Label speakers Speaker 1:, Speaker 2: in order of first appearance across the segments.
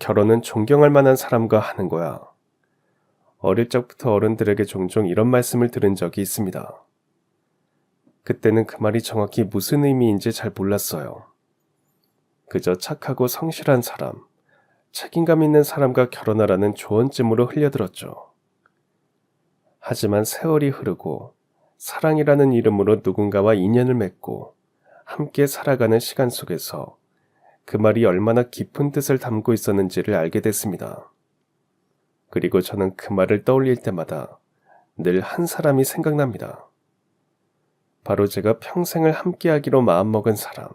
Speaker 1: 결혼은 존경할 만한 사람과 하는 거야. 어릴 적부터 어른들에게 종종 이런 말씀을 들은 적이 있습니다. 그때는 그 말이 정확히 무슨 의미인지 잘 몰랐어요. 그저 착하고 성실한 사람, 책임감 있는 사람과 결혼하라는 조언쯤으로 흘려들었죠. 하지만 세월이 흐르고 사랑이라는 이름으로 누군가와 인연을 맺고 함께 살아가는 시간 속에서 그 말이 얼마나 깊은 뜻을 담고 있었는지를 알게 됐습니다. 그리고 저는 그 말을 떠올릴 때마다 늘 한 사람이 생각납니다. 바로 제가 평생을 함께하기로 마음먹은 사람,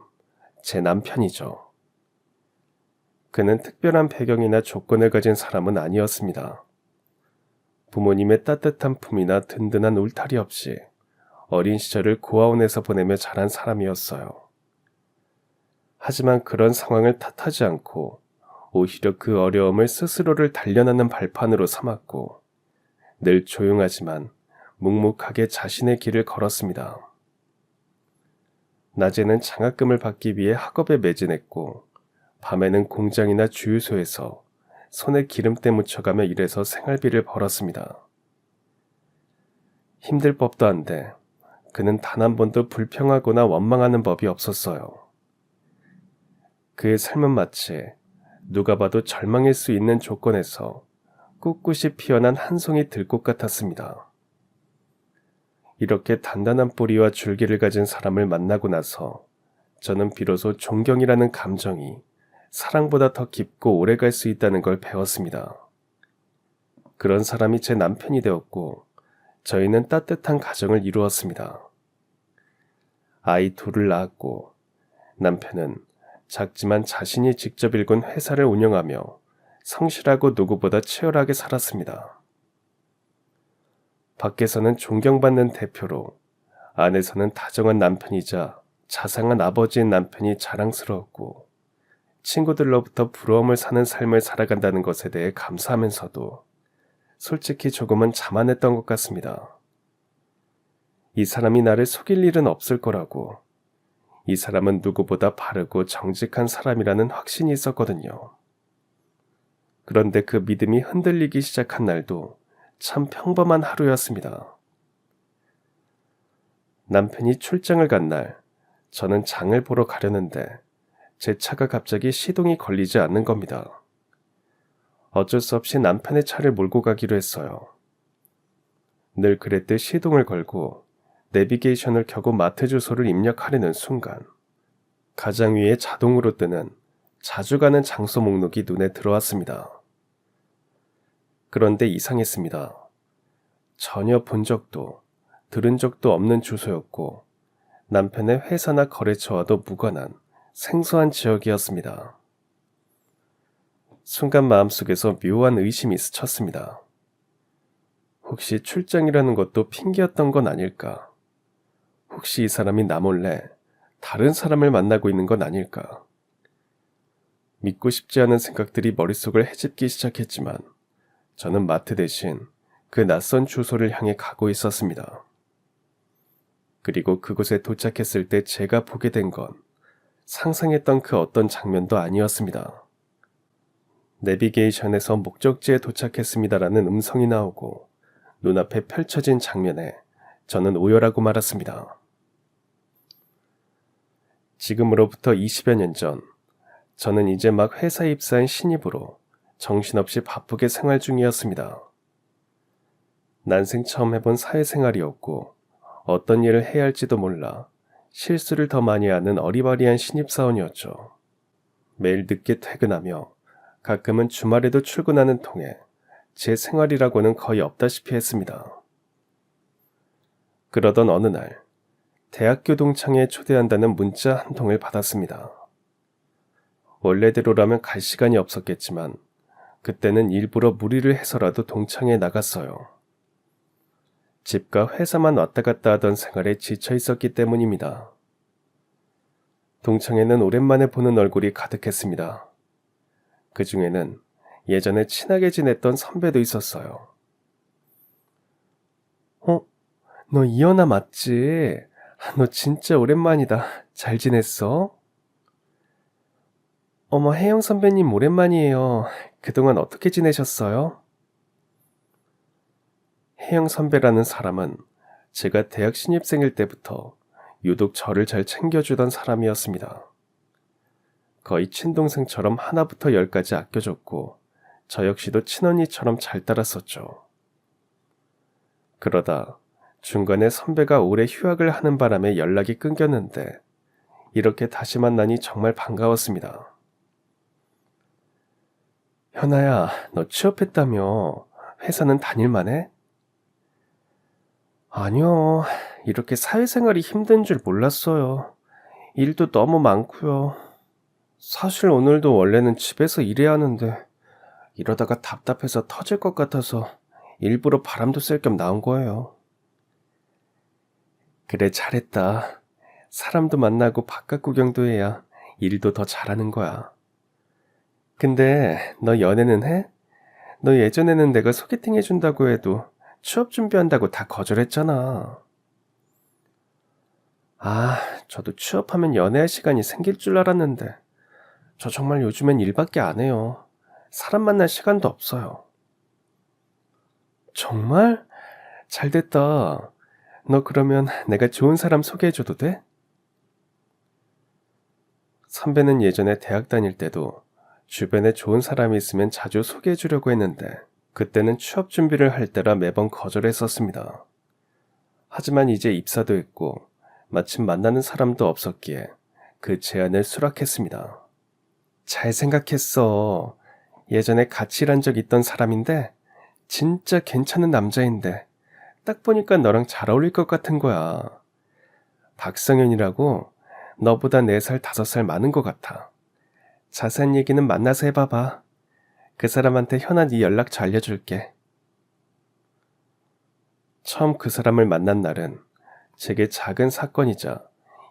Speaker 1: 제 남편이죠. 그는 특별한 배경이나 조건을 가진 사람은 아니었습니다. 부모님의 따뜻한 품이나 든든한 울타리 없이 어린 시절을 고아원에서 보내며 자란 사람이었어요. 하지만 그런 상황을 탓하지 않고 오히려 그 어려움을 스스로를 단련하는 발판으로 삼았고 늘 조용하지만 묵묵하게 자신의 길을 걸었습니다. 낮에는 장학금을 받기 위해 학업에 매진했고 밤에는 공장이나 주유소에서 손에 기름때 묻혀가며 일해서 생활비를 벌었습니다. 힘들 법도 한데 그는 단 한 번도 불평하거나 원망하는 법이 없었어요. 그의 삶은 마치 누가 봐도 절망일 수 있는 조건에서 꿋꿋이 피어난 한 송이 들꽃 같았습니다. 이렇게 단단한 뿌리와 줄기를 가진 사람을 만나고 나서 저는 비로소 존경이라는 감정이 사랑보다 더 깊고 오래 갈 수 있다는 걸 배웠습니다. 그런 사람이 제 남편이 되었고 저희는 따뜻한 가정을 이루었습니다. 아이 둘을 낳았고 남편은 작지만 자신이 직접 일군 회사를 운영하며 성실하고 누구보다 치열하게 살았습니다. 밖에서는 존경받는 대표로, 안에서는 다정한 남편이자 자상한 아버지인 남편이 자랑스러웠고 친구들로부터 부러움을 사는 삶을 살아간다는 것에 대해 감사하면서도 솔직히 조금은 자만했던 것 같습니다. 이 사람이 나를 속일 일은 없을 거라고, 이 사람은 누구보다 바르고 정직한 사람이라는 확신이 있었거든요. 그런데 그 믿음이 흔들리기 시작한 날도 참 평범한 하루였습니다. 남편이 출장을 간 날, 저는 장을 보러 가려는데 제 차가 갑자기 시동이 걸리지 않는 겁니다. 어쩔 수 없이 남편의 차를 몰고 가기로 했어요. 늘 그랬듯 시동을 걸고 내비게이션을 켜고 마트 주소를 입력하려는 순간 가장 위에 자동으로 뜨는 자주 가는 장소 목록이 눈에 들어왔습니다. 그런데 이상했습니다. 전혀 본 적도 들은 적도 없는 주소였고 남편의 회사나 거래처와도 무관한 생소한 지역이었습니다. 순간 마음속에서 묘한 의심이 스쳤습니다. 혹시 출장이라는 것도 핑계였던 건 아닐까? 혹시 이 사람이 나 몰래 다른 사람을 만나고 있는 건 아닐까? 믿고 싶지 않은 생각들이 머릿속을 헤집기 시작했지만 저는 마트 대신 그 낯선 주소를 향해 가고 있었습니다. 그리고 그곳에 도착했을 때 제가 보게 된 건 상상했던 그 어떤 장면도 아니었습니다. 내비게이션에서 목적지에 도착했습니다라는 음성이 나오고 눈앞에 펼쳐진 장면에 저는 오열하고 말았습니다. 지금으로부터 20여 년 전, 저는 이제 막 회사에 입사한 신입으로 정신없이 바쁘게 생활 중이었습니다. 난생 처음 해본 사회생활이었고 어떤 일을 해야 할지도 몰라 실수를 더 많이 하는 어리바리한 신입사원이었죠. 매일 늦게 퇴근하며 가끔은 주말에도 출근하는 통에 제 생활이라고는 거의 없다시피 했습니다. 그러던 어느 날 대학교 동창회에 초대한다는 문자 한 통을 받았습니다. 원래대로라면 갈 시간이 없었겠지만 그때는 일부러 무리를 해서라도 동창회에 나갔어요. 집과 회사만 왔다 갔다 하던 생활에 지쳐 있었기 때문입니다. 동창회는 오랜만에 보는 얼굴이 가득했습니다. 그 중에는 예전에 친하게 지냈던 선배도 있었어요. 너 이현아 맞지? 너 진짜 오랜만이다. 잘 지냈어? 어머, 혜영 선배님 오랜만이에요. 그동안 어떻게 지내셨어요? 혜영 선배라는 사람은 제가 대학 신입생일 때부터 유독 저를 잘 챙겨주던 사람이었습니다. 거의 친동생처럼 하나부터 열까지 아껴줬고 저 역시도 친언니처럼 잘 따랐었죠. 그러다 중간에 선배가 올해 휴학을 하는 바람에 연락이 끊겼는데 이렇게 다시 만나니 정말 반가웠습니다. 현아야, 너 취업했다며? 회사는 다닐만해? 아니요, 이렇게 사회생활이 힘든 줄 몰랐어요. 일도 너무 많고요. 사실 오늘도 원래는 집에서 일해야 하는데 이러다가 답답해서 터질 것 같아서 일부러 바람도 쐴 겸 나온 거예요. 그래, 잘했다. 사람도 만나고 바깥 구경도 해야 일도 더 잘하는 거야. 근데 너 연애는 해? 너 예전에는 내가 소개팅 해준다고 해도 취업 준비한다고 다 거절했잖아. 아, 저도 취업하면 연애할 시간이 생길 줄 알았는데 저 정말 요즘엔 일밖에 안 해요. 사람 만날 시간도 없어요. 정말? 잘 됐다. 너 그러면 내가 좋은 사람 소개해줘도 돼? 선배는 예전에 대학 다닐 때도 주변에 좋은 사람이 있으면 자주 소개해주려고 했는데 그때는 취업 준비를 할 때라 매번 거절했었습니다. 하지만 이제 입사도 했고 마침 만나는 사람도 없었기에 그 제안을 수락했습니다. 잘 생각했어. 예전에 같이 일한 적 있던 사람인데 진짜 괜찮은 남자인데 딱 보니까 너랑 잘 어울릴 것 같은 거야. 박성현이라고 너보다 4살, 5살 많은 것 같아. 자세한 얘기는 만나서 해봐봐. 그 사람한테 현아 네 연락처 알려줄게. 처음 그 사람을 만난 날은 제게 작은 사건이자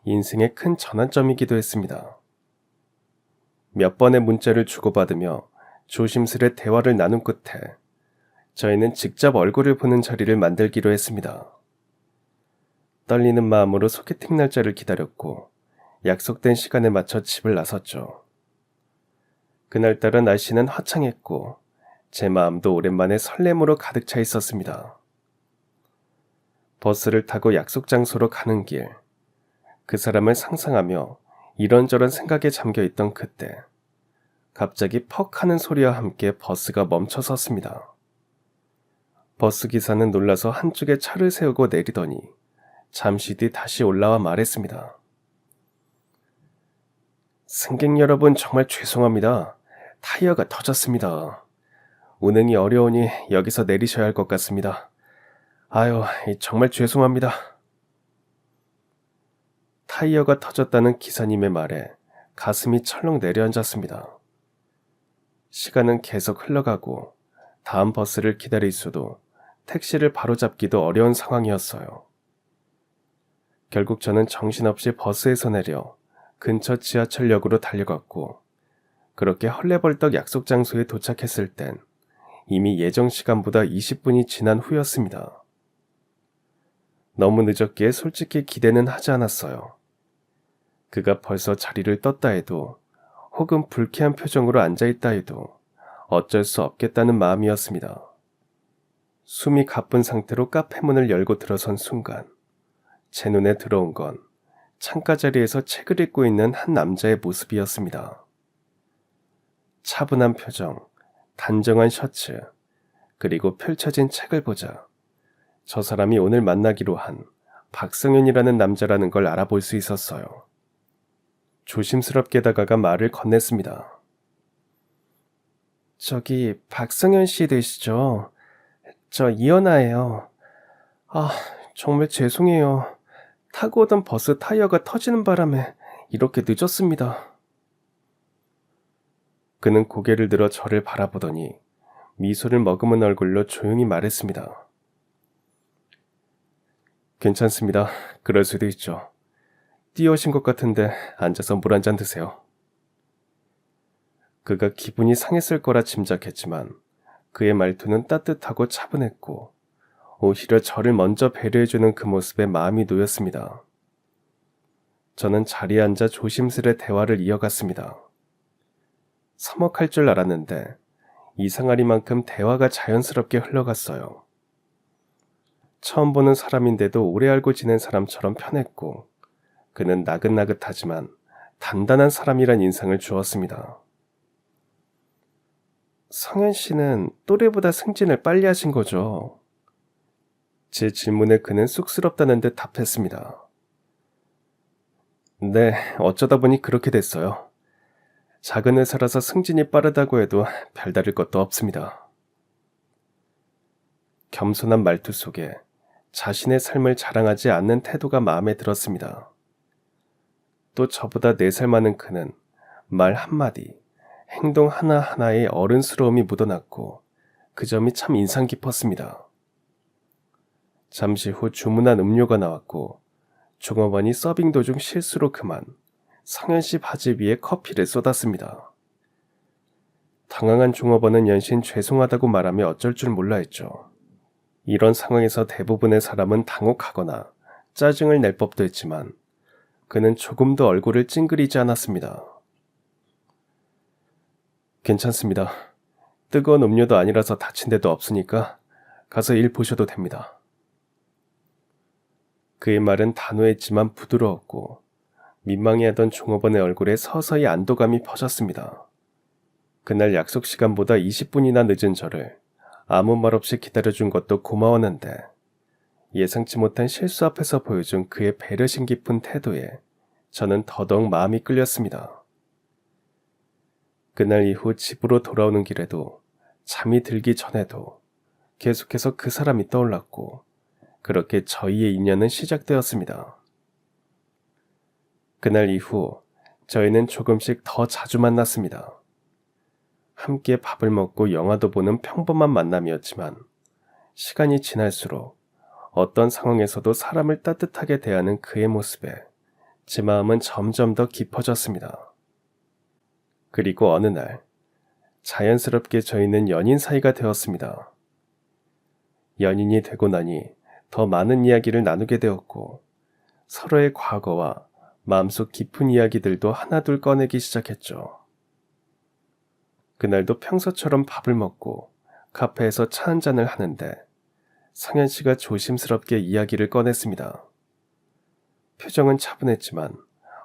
Speaker 1: 인생의 큰 전환점이기도 했습니다. 몇 번의 문자를 주고받으며 조심스레 대화를 나눈 끝에 저희는 직접 얼굴을 보는 자리를 만들기로 했습니다. 떨리는 마음으로 소개팅 날짜를 기다렸고 약속된 시간에 맞춰 집을 나섰죠. 그날따라 날씨는 화창했고 제 마음도 오랜만에 설렘으로 가득 차 있었습니다. 버스를 타고 약속 장소로 가는 길, 그 사람을 상상하며 이런저런 생각에 잠겨 있던 그때 갑자기 퍽 하는 소리와 함께 버스가 멈춰 섰습니다. 버스 기사는 놀라서 한쪽에 차를 세우고 내리더니 잠시 뒤 다시 올라와 말했습니다. 승객 여러분, 정말 죄송합니다. 타이어가 터졌습니다. 운행이 어려우니 여기서 내리셔야 할 것 같습니다. 아유, 정말 죄송합니다. 타이어가 터졌다는 기사님의 말에 가슴이 철렁 내려앉았습니다. 시간은 계속 흘러가고 다음 버스를 기다릴 수도 택시를 바로잡기도 어려운 상황이었어요. 결국 저는 정신없이 버스에서 내려 근처 지하철역으로 달려갔고 그렇게 헐레벌떡 약속 장소에 도착했을 땐 이미 예정 시간보다 20분이 지난 후였습니다. 너무 늦었기에 솔직히 기대는 하지 않았어요. 그가 벌써 자리를 떴다 해도 혹은 불쾌한 표정으로 앉아있다 해도 어쩔 수 없겠다는 마음이었습니다. 숨이 가쁜 상태로 카페 문을 열고 들어선 순간 제 눈에 들어온 건 창가 자리에서 책을 읽고 있는 한 남자의 모습이었습니다. 차분한 표정, 단정한 셔츠, 그리고 펼쳐진 책을 보자 저 사람이 오늘 만나기로 한 박성현이라는 남자라는 걸 알아볼 수 있었어요. 조심스럽게 다가가 말을 건넸습니다. 저기 박성현 씨 되시죠? 저 이연아예요. 아, 정말 죄송해요. 타고 오던 버스 타이어가 터지는 바람에 이렇게 늦었습니다. 그는 고개를 들어 저를 바라보더니 미소를 머금은 얼굴로 조용히 말했습니다. 괜찮습니다. 그럴 수도 있죠. 뛰어오신 것 같은데 앉아서 물 한 잔 드세요. 그가 기분이 상했을 거라 짐작했지만 그의 말투는 따뜻하고 차분했고 오히려 저를 먼저 배려해주는 그 모습에 마음이 놓였습니다. 저는 자리에 앉아 조심스레 대화를 이어갔습니다. 서먹할 줄 알았는데 이상하리만큼 대화가 자연스럽게 흘러갔어요. 처음 보는 사람인데도 오래 알고 지낸 사람처럼 편했고 그는 나긋나긋하지만 단단한 사람이란 인상을 주었습니다. 성현 씨는 또래보다 승진을 빨리 하신 거죠? 제 질문에 그는 쑥스럽다는 듯 답했습니다. 네, 어쩌다 보니 그렇게 됐어요. 작은 회사라서 승진이 빠르다고 해도 별다를 것도 없습니다. 겸손한 말투 속에 자신의 삶을 자랑하지 않는 태도가 마음에 들었습니다. 또 저보다 4살 많은 그는 말 한마디, 행동 하나하나에 어른스러움이 묻어났고 그 점이 참 인상 깊었습니다. 잠시 후 주문한 음료가 나왔고 종업원이 서빙 도중 실수로 그만 성현 씨 바지 위에 커피를 쏟았습니다. 당황한 종업원은 연신 죄송하다고 말하며 어쩔 줄 몰라 했죠. 이런 상황에서 대부분의 사람은 당혹하거나 짜증을 낼 법도 했지만 그는 조금도 얼굴을 찡그리지 않았습니다. 괜찮습니다. 뜨거운 음료도 아니라서 다친 데도 없으니까 가서 일 보셔도 됩니다. 그의 말은 단호했지만 부드러웠고 민망해하던 종업원의 얼굴에 서서히 안도감이 퍼졌습니다. 그날 약속 시간보다 20분이나 늦은 저를 아무 말 없이 기다려준 것도 고마웠는데 예상치 못한 실수 앞에서 보여준 그의 배려심 깊은 태도에 저는 더더욱 마음이 끌렸습니다. 그날 이후 집으로 돌아오는 길에도 잠이 들기 전에도 계속해서 그 사람이 떠올랐고 그렇게 저희의 인연은 시작되었습니다. 그날 이후 저희는 조금씩 더 자주 만났습니다. 함께 밥을 먹고 영화도 보는 평범한 만남이었지만 시간이 지날수록 어떤 상황에서도 사람을 따뜻하게 대하는 그의 모습에 제 마음은 점점 더 깊어졌습니다. 그리고 어느 날 자연스럽게 저희는 연인 사이가 되었습니다. 연인이 되고 나니 더 많은 이야기를 나누게 되었고 서로의 과거와 마음속 깊은 이야기들도 하나둘 꺼내기 시작했죠. 그날도 평소처럼 밥을 먹고 카페에서 차 한잔을 하는데 성현 씨가 조심스럽게 이야기를 꺼냈습니다. 표정은 차분했지만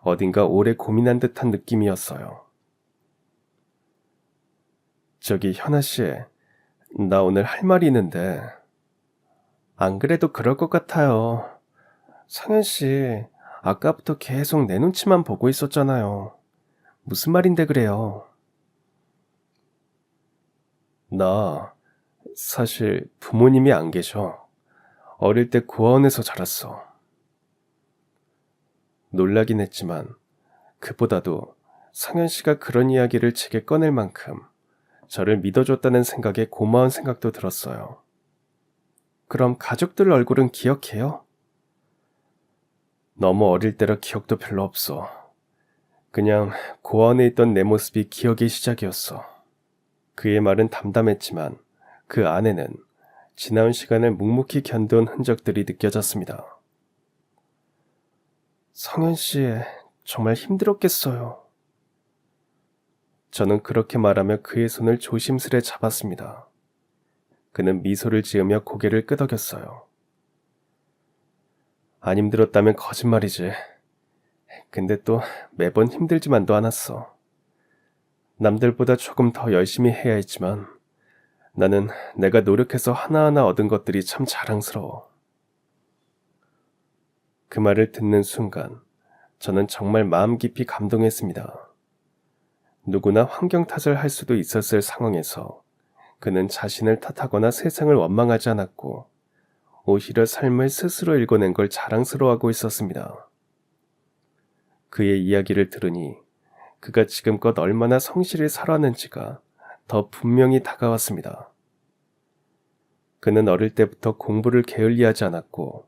Speaker 1: 어딘가 오래 고민한 듯한 느낌이었어요. 저기 현아 씨, 나 오늘 할 말이 있는데. 안 그래도 그럴 것 같아요. 성현 씨, 아까부터 계속 내 눈치만 보고 있었잖아요. 무슨 말인데 그래요? 나 사실 부모님이 안 계셔. 어릴 때 고아원에서 자랐어. 놀라긴 했지만 그보다도 성현 씨가 그런 이야기를 제게 꺼낼 만큼 저를 믿어줬다는 생각에 고마운 생각도 들었어요. 그럼 가족들 얼굴은 기억해요? 너무 어릴 때라 기억도 별로 없어. 그냥 고아원에 있던 내 모습이 기억의 시작이었어. 그의 말은 담담했지만 그 안에는 지나온 시간을 묵묵히 견뎌온 흔적들이 느껴졌습니다. 성현 씨, 정말 힘들었겠어요. 저는 그렇게 말하며 그의 손을 조심스레 잡았습니다. 그는 미소를 지으며 고개를 끄덕였어요. 안 힘들었다면 거짓말이지. 근데 또 매번 힘들지만도 않았어. 남들보다 조금 더 열심히 해야 했지만 나는 내가 노력해서 하나하나 얻은 것들이 참 자랑스러워. 그 말을 듣는 순간 저는 정말 마음 깊이 감동했습니다. 누구나 환경 탓을 할 수도 있었을 상황에서 그는 자신을 탓하거나 세상을 원망하지 않았고 오히려 삶을 스스로 읽어낸 걸 자랑스러워하고 있었습니다. 그의 이야기를 들으니 그가 지금껏 얼마나 성실히 살아왔는지가 더 분명히 다가왔습니다. 그는 어릴 때부터 공부를 게을리하지 않았고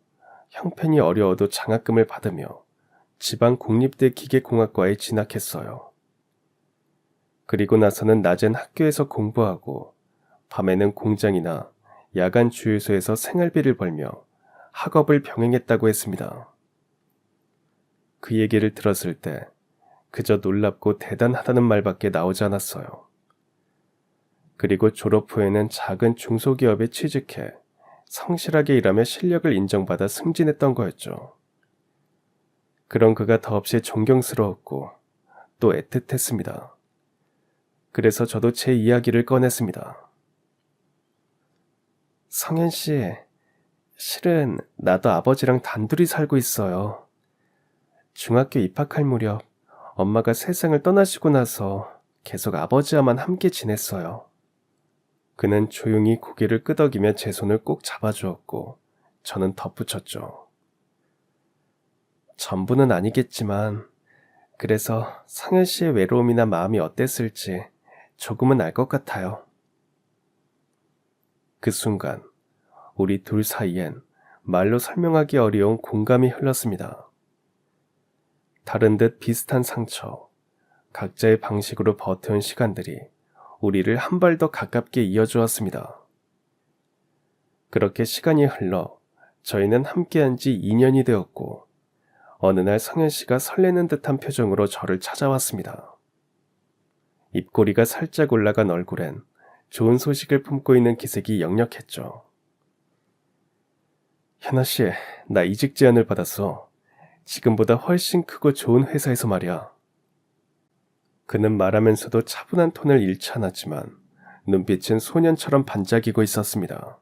Speaker 1: 형편이 어려워도 장학금을 받으며 지방 국립대 기계공학과에 진학했어요. 그리고 나서는 낮엔 학교에서 공부하고 밤에는 공장이나 야간 주유소에서 생활비를 벌며 학업을 병행했다고 했습니다. 그 얘기를 들었을 때 그저 놀랍고 대단하다는 말밖에 나오지 않았어요. 그리고 졸업 후에는 작은 중소기업에 취직해 성실하게 일하며 실력을 인정받아 승진했던 거였죠. 그런 그가 더없이 존경스러웠고 또 애틋했습니다. 그래서 저도 제 이야기를 꺼냈습니다. 성현 씨, 실은 나도 아버지랑 단둘이 살고 있어요. 중학교 입학할 무렵 엄마가 세상을 떠나시고 나서 계속 아버지와만 함께 지냈어요. 그는 조용히 고개를 끄덕이며 제 손을 꼭 잡아주었고 저는 덧붙였죠. 전부는 아니겠지만 그래서 성현 씨의 외로움이나 마음이 어땠을지 조금은 알 것 같아요. 그 순간 우리 둘 사이엔 말로 설명하기 어려운 공감이 흘렀습니다. 다른 듯 비슷한 상처, 각자의 방식으로 버텨온 시간들이 우리를 한 발 더 가깝게 이어주었습니다. 그렇게 시간이 흘러 저희는 함께한 지 2년이 되었고 어느 날 성현 씨가 설레는 듯한 표정으로 저를 찾아왔습니다. 입꼬리가 살짝 올라간 얼굴엔 좋은 소식을 품고 있는 기색이 역력했죠. 현아 씨, 나 이직 제안을 받았어. 지금보다 훨씬 크고 좋은 회사에서 말이야. 그는 말하면서도 차분한 톤을 잃지 않았지만 눈빛은 소년처럼 반짝이고 있었습니다.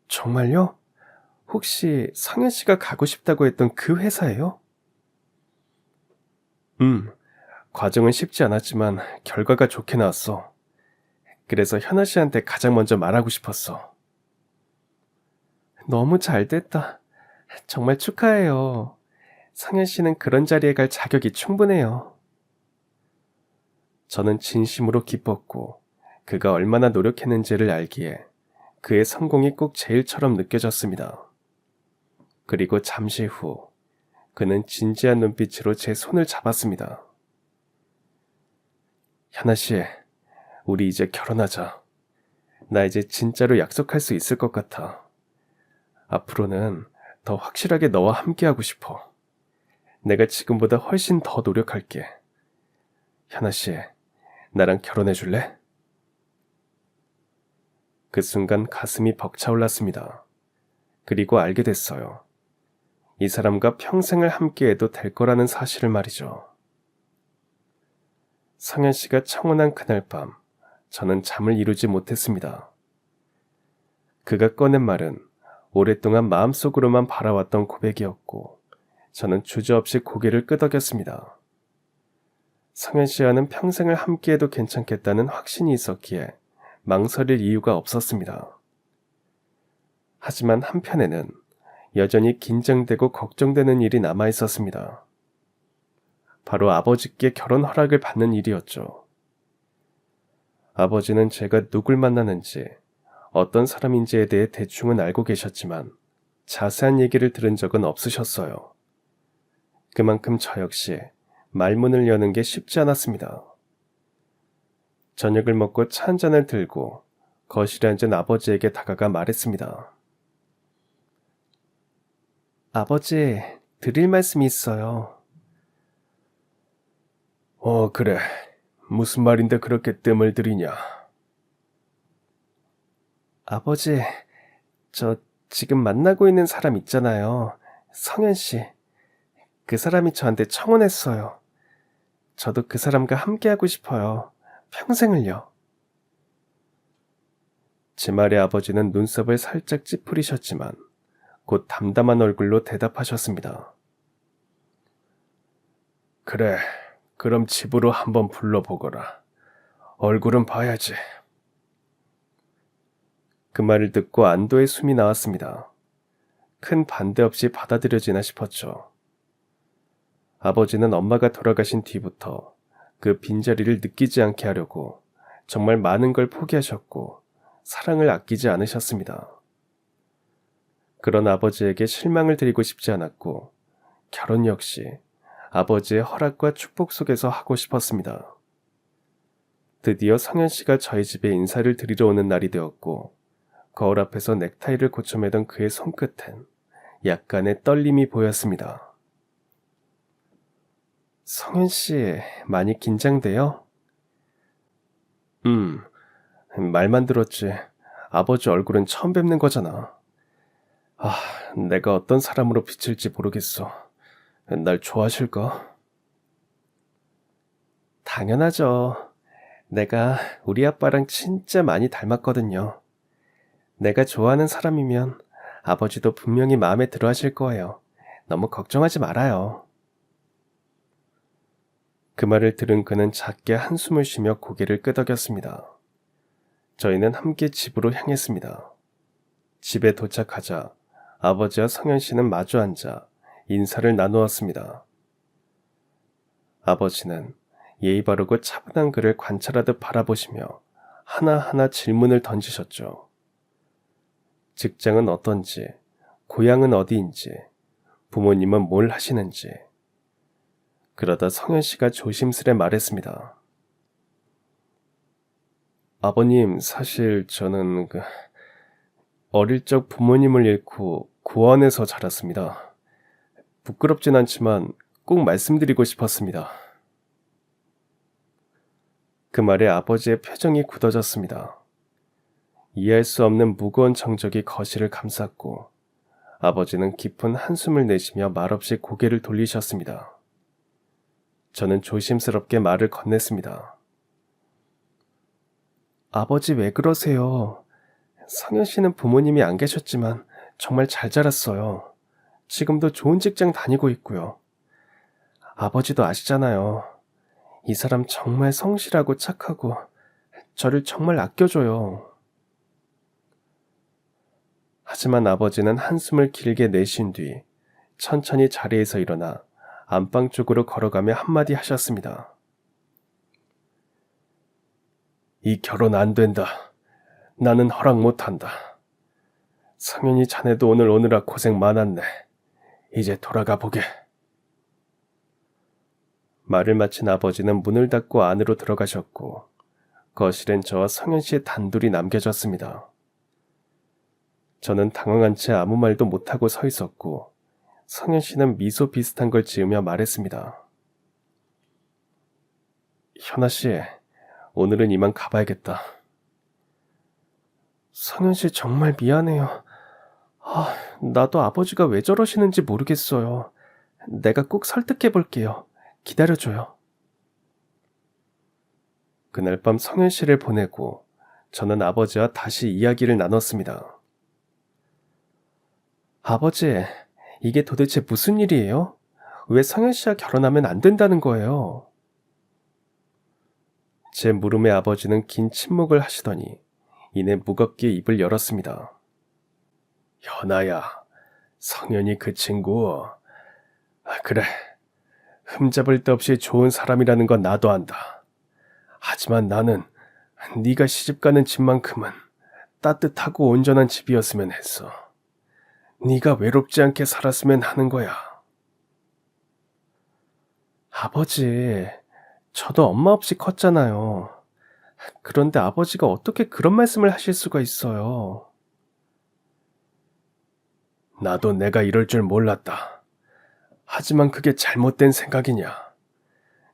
Speaker 1: 정말요? 혹시 성현 씨가 가고 싶다고 했던 그 회사예요? 과정은 쉽지 않았지만 결과가 좋게 나왔어. 그래서 현아 씨한테 가장 먼저 말하고 싶었어. 너무 잘 됐다. 정말 축하해요. 성현 씨는 그런 자리에 갈 자격이 충분해요. 저는 진심으로 기뻤고 그가 얼마나 노력했는지를 알기에 그의 성공이 꼭 제 일처럼 느껴졌습니다. 그리고 잠시 후 그는 진지한 눈빛으로 제 손을 잡았습니다. 현아 씨, 우리 이제 결혼하자. 나 이제 진짜로 약속할 수 있을 것 같아. 앞으로는 더 확실하게 너와 함께하고 싶어. 내가 지금보다 훨씬 더 노력할게. 현아 씨, 나랑 결혼해 줄래? 그 순간 가슴이 벅차올랐습니다. 그리고 알게 됐어요. 이 사람과 평생을 함께해도 될 거라는 사실을 말이죠. 성현 씨가 청혼한 그날 밤, 저는 잠을 이루지 못했습니다. 그가 꺼낸 말은 오랫동안 마음속으로만 바라왔던 고백이었고, 저는 주저없이 고개를 끄덕였습니다. 성현 씨와는 평생을 함께해도 괜찮겠다는 확신이 있었기에 망설일 이유가 없었습니다. 하지만 한편에는 여전히 긴장되고 걱정되는 일이 남아 있었습니다. 바로 아버지께 결혼 허락을 받는 일이었죠. 아버지는 제가 누굴 만나는지 어떤 사람인지에 대해 대충은 알고 계셨지만 자세한 얘기를 들은 적은 없으셨어요. 그만큼 저 역시 말문을 여는 게 쉽지 않았습니다. 저녁을 먹고 차 한 잔을 들고 거실에 앉은 아버지에게 다가가 말했습니다. 아버지, 드릴 말씀이 있어요. 그래. 무슨 말인데 그렇게 뜸을 들이냐? 아버지, 저 지금 만나고 있는 사람 있잖아요. 성현 씨. 그 사람이 저한테 청혼했어요. 저도 그 사람과 함께하고 싶어요. 평생을요. 제 말에 아버지는 눈썹을 살짝 찌푸리셨지만 곧 담담한 얼굴로 대답하셨습니다. 그래, 그럼 집으로 한번 불러보거라. 얼굴은 봐야지. 그 말을 듣고 안도의 숨이 나왔습니다. 큰 반대 없이 받아들여지나 싶었죠. 아버지는 엄마가 돌아가신 뒤부터 그 빈자리를 느끼지 않게 하려고 정말 많은 걸 포기하셨고 사랑을 아끼지 않으셨습니다. 그런 아버지에게 실망을 드리고 싶지 않았고 결혼 역시 아버지의 허락과 축복 속에서 하고 싶었습니다. 드디어 성현 씨가 저희 집에 인사를 드리러 오는 날이 되었고 거울 앞에서 넥타이를 고쳐매던 그의 손끝엔 약간의 떨림이 보였습니다. 성현 씨, 많이 긴장돼요? 음, 말만 들었지. 아버지 얼굴은 처음 뵙는 거잖아. 아, 내가 어떤 사람으로 비칠지 모르겠어. 날 좋아하실까? 당연하죠. 내가 우리 아빠랑 진짜 많이 닮았거든요. 내가 좋아하는 사람이면 아버지도 분명히 마음에 들어 하실 거예요. 너무 걱정하지 말아요. 그 말을 들은 그는 작게 한숨을 쉬며 고개를 끄덕였습니다. 저희는 함께 집으로 향했습니다. 집에 도착하자 아버지와 성현 씨는 마주 앉아 인사를 나누었습니다. 아버지는 예의 바르고 차분한 그를 관찰하듯 바라보시며 하나하나 질문을 던지셨죠. 직장은 어떤지, 고향은 어디인지, 부모님은 뭘 하시는지. 그러다 성현 씨가 조심스레 말했습니다. 아버님, 사실 저는 어릴 적 부모님을 잃고 고아원에서 자랐습니다. 부끄럽진 않지만 꼭 말씀드리고 싶었습니다. 그 말에 아버지의 표정이 굳어졌습니다. 이해할 수 없는 무거운 정적이 거실을 감쌌고 아버지는 깊은 한숨을 내쉬며 말없이 고개를 돌리셨습니다. 저는 조심스럽게 말을 건넸습니다. 아버지 왜 그러세요? 성현 씨는 부모님이 안 계셨지만 정말 잘 자랐어요. 지금도 좋은 직장 다니고 있고요. 아버지도 아시잖아요. 이 사람 정말 성실하고 착하고 저를 정말 아껴줘요. 하지만 아버지는 한숨을 길게 내쉰 뒤 천천히 자리에서 일어나 안방 쪽으로 걸어가며 한마디 하셨습니다. 이 결혼 안 된다. 나는 허락 못한다. 성현이 자네도 오늘 오느라 고생 많았네. 이제 돌아가 보게. 말을 마친 아버지는 문을 닫고 안으로 들어가셨고 거실엔 저와 성현 씨의 단둘이 남겨졌습니다. 저는 당황한 채 아무 말도 못하고 서 있었고 성현 씨는 미소 비슷한 걸 지으며 말했습니다. 현아 씨, 오늘은 이만 가봐야겠다. 성현 씨 정말 미안해요. 나도 아버지가 왜 저러시는지 모르겠어요. 내가 꼭 설득해 볼게요. 기다려줘요. 그날 밤 성현 씨를 보내고 저는 아버지와 다시 이야기를 나눴습니다. 아버지, 이게 도대체 무슨 일이에요? 왜 성현 씨와 결혼하면 안 된다는 거예요? 제 물음에 아버지는 긴 침묵을 하시더니 이내 무겁게 입을 열었습니다. 현아야, 성현이 그 친구, 그래, 흠잡을 데 없이 좋은 사람이라는 건 나도 안다. 하지만 나는 네가 시집가는 집만큼은 따뜻하고 온전한 집이었으면 했어. 네가 외롭지 않게 살았으면 하는 거야. 아버지, 저도 엄마 없이 컸잖아요. 그런데 아버지가 어떻게 그런 말씀을 하실 수가 있어요? 나도 내가 이럴 줄 몰랐다. 하지만 그게 잘못된 생각이냐?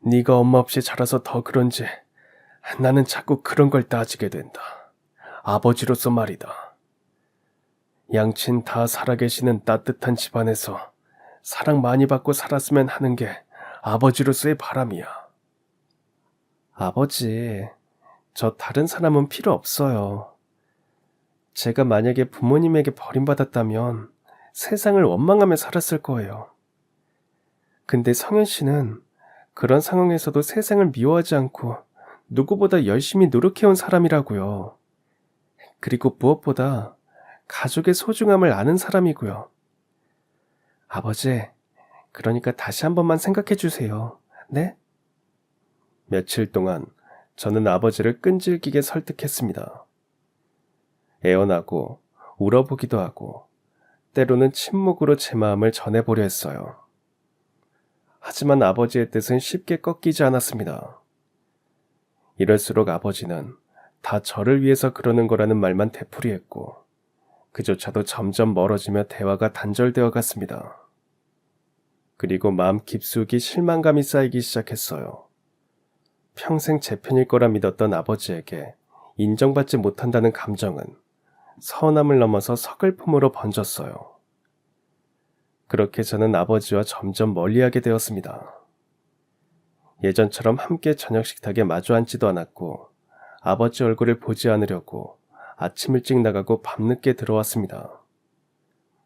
Speaker 1: 네가 엄마 없이 자라서 더 그런지 나는 자꾸 그런 걸 따지게 된다. 아버지로서 말이다. 양친 다 살아계시는 따뜻한 집안에서 사랑 많이 받고 살았으면 하는 게 아버지로서의 바람이야. 아버지, 저 다른 사람은 필요 없어요. 제가 만약에 부모님에게 버림받았다면 세상을 원망하며 살았을 거예요. 근데 성현 씨는 그런 상황에서도 세상을 미워하지 않고 누구보다 열심히 노력해온 사람이라고요. 그리고 무엇보다 가족의 소중함을 아는 사람이고요. 아버지, 그러니까 다시 한 번만 생각해 주세요. 네? 며칠 동안 저는 아버지를 끈질기게 설득했습니다. 애원하고 울어보기도 하고 때로는 침묵으로 제 마음을 전해보려 했어요. 하지만 아버지의 뜻은 쉽게 꺾이지 않았습니다. 이럴수록 아버지는 다 저를 위해서 그러는 거라는 말만 되풀이했고 그조차도 점점 멀어지며 대화가 단절되어 갔습니다. 그리고 마음 깊숙이 실망감이 쌓이기 시작했어요. 평생 제 편일 거라 믿었던 아버지에게 인정받지 못한다는 감정은 서운함을 넘어서 서글픔으로 번졌어요. 그렇게 저는 아버지와 점점 멀리하게 되었습니다. 예전처럼 함께 저녁 식탁에 마주 앉지도 않았고 아버지 얼굴을 보지 않으려고 아침 일찍 나가고 밤늦게 들어왔습니다.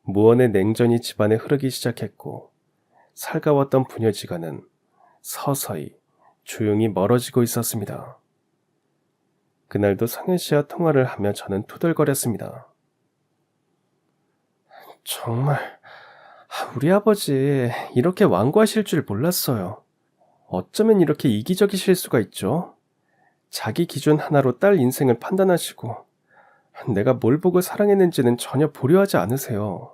Speaker 1: 무언의 냉전이 집안에 흐르기 시작했고 살가웠던 부녀지간은 서서히 조용히 멀어지고 있었습니다. 그날도 성현 씨와 통화를 하며 저는 투덜거렸습니다. 정말 우리 아버지 이렇게 완고하실 줄 몰랐어요. 어쩌면 이렇게 이기적이실 수가 있죠? 자기 기준 하나로 딸 인생을 판단하시고 내가 뭘 보고 사랑했는지는 전혀 보려하지 않으세요.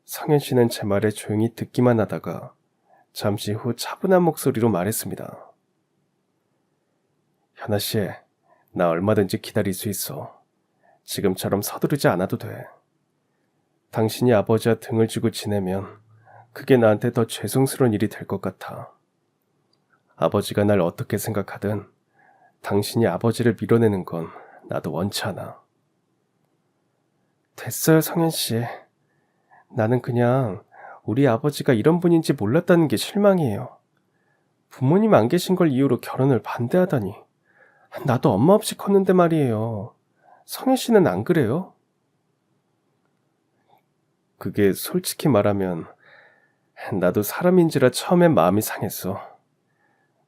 Speaker 1: 성현 씨는 제 말에 조용히 듣기만 하다가 잠시 후 차분한 목소리로 말했습니다. 현아 씨, 나 얼마든지 기다릴 수 있어. 지금처럼 서두르지 않아도 돼. 당신이 아버지와 등을 쥐고 지내면 그게 나한테 더 죄송스러운 일이 될 것 같아. 아버지가 날 어떻게 생각하든 당신이 아버지를 밀어내는 건 나도 원치 않아. 됐어요, 성현 씨. 나는 그냥 우리 아버지가 이런 분인지 몰랐다는 게 실망이에요. 부모님 안 계신 걸 이유로 결혼을 반대하다니. 나도 엄마 없이 컸는데 말이에요. 성현 씨는 안 그래요? 그게 솔직히 말하면 나도 사람인지라 처음엔 마음이 상했어.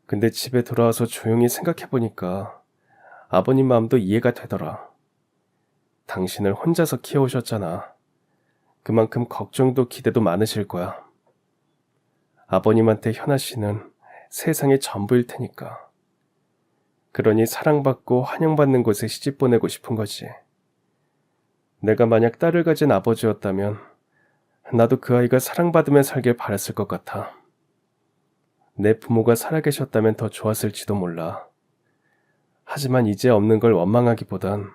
Speaker 1: 근데 집에 돌아와서 조용히 생각해보니까 아버님 마음도 이해가 되더라. 당신을 혼자서 키워오셨잖아. 그만큼 걱정도 기대도 많으실 거야. 아버님한테 현아 씨는 세상의 전부일 테니까. 그러니 사랑받고 환영받는 곳에 시집 보내고 싶은 거지. 내가 만약 딸을 가진 아버지였다면 나도 그 아이가 사랑받으며 살길 바랐을 것 같아. 내 부모가 살아계셨다면 더 좋았을지도 몰라. 하지만 이제 없는 걸 원망하기보단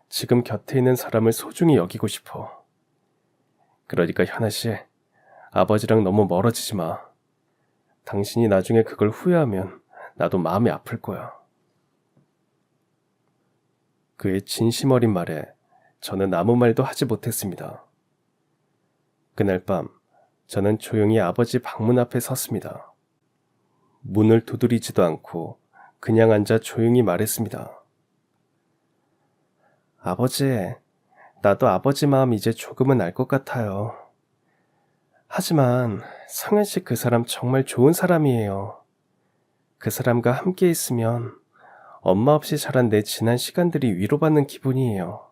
Speaker 1: 지금 곁에 있는 사람을 소중히 여기고 싶어. 그러니까 현아 씨, 아버지랑 너무 멀어지지 마. 당신이 나중에 그걸 후회하면 나도 마음이 아플 거야. 그의 진심 어린 말에 저는 아무 말도 하지 못했습니다. 그날 밤 저는 조용히 아버지 방문 앞에 섰습니다. 문을 두드리지도 않고 그냥 앉아 조용히 말했습니다. 아버지, 나도 아버지 마음 이제 조금은 알 것 같아요. 하지만 성현 씨 그 사람 정말 좋은 사람이에요. 그 사람과 함께 있으면 엄마 없이 자란 내 지난 시간들이 위로받는 기분이에요.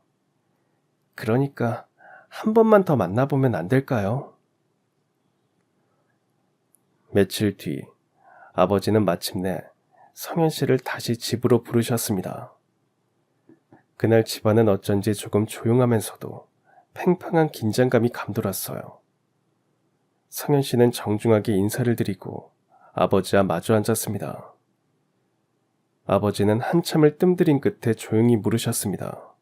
Speaker 1: 그러니까 한 번만 더 만나보면 안 될까요? 며칠 뒤 아버지는 마침내 성현 씨를 다시 집으로 부르셨습니다. 그날 집안은 어쩐지 조금 조용하면서도 팽팽한 긴장감이 감돌았어요. 성현 씨는 정중하게 인사를 드리고 아버지와 마주 앉았습니다. 아버지는 한참을 뜸들인 끝에 조용히 물으셨습니다.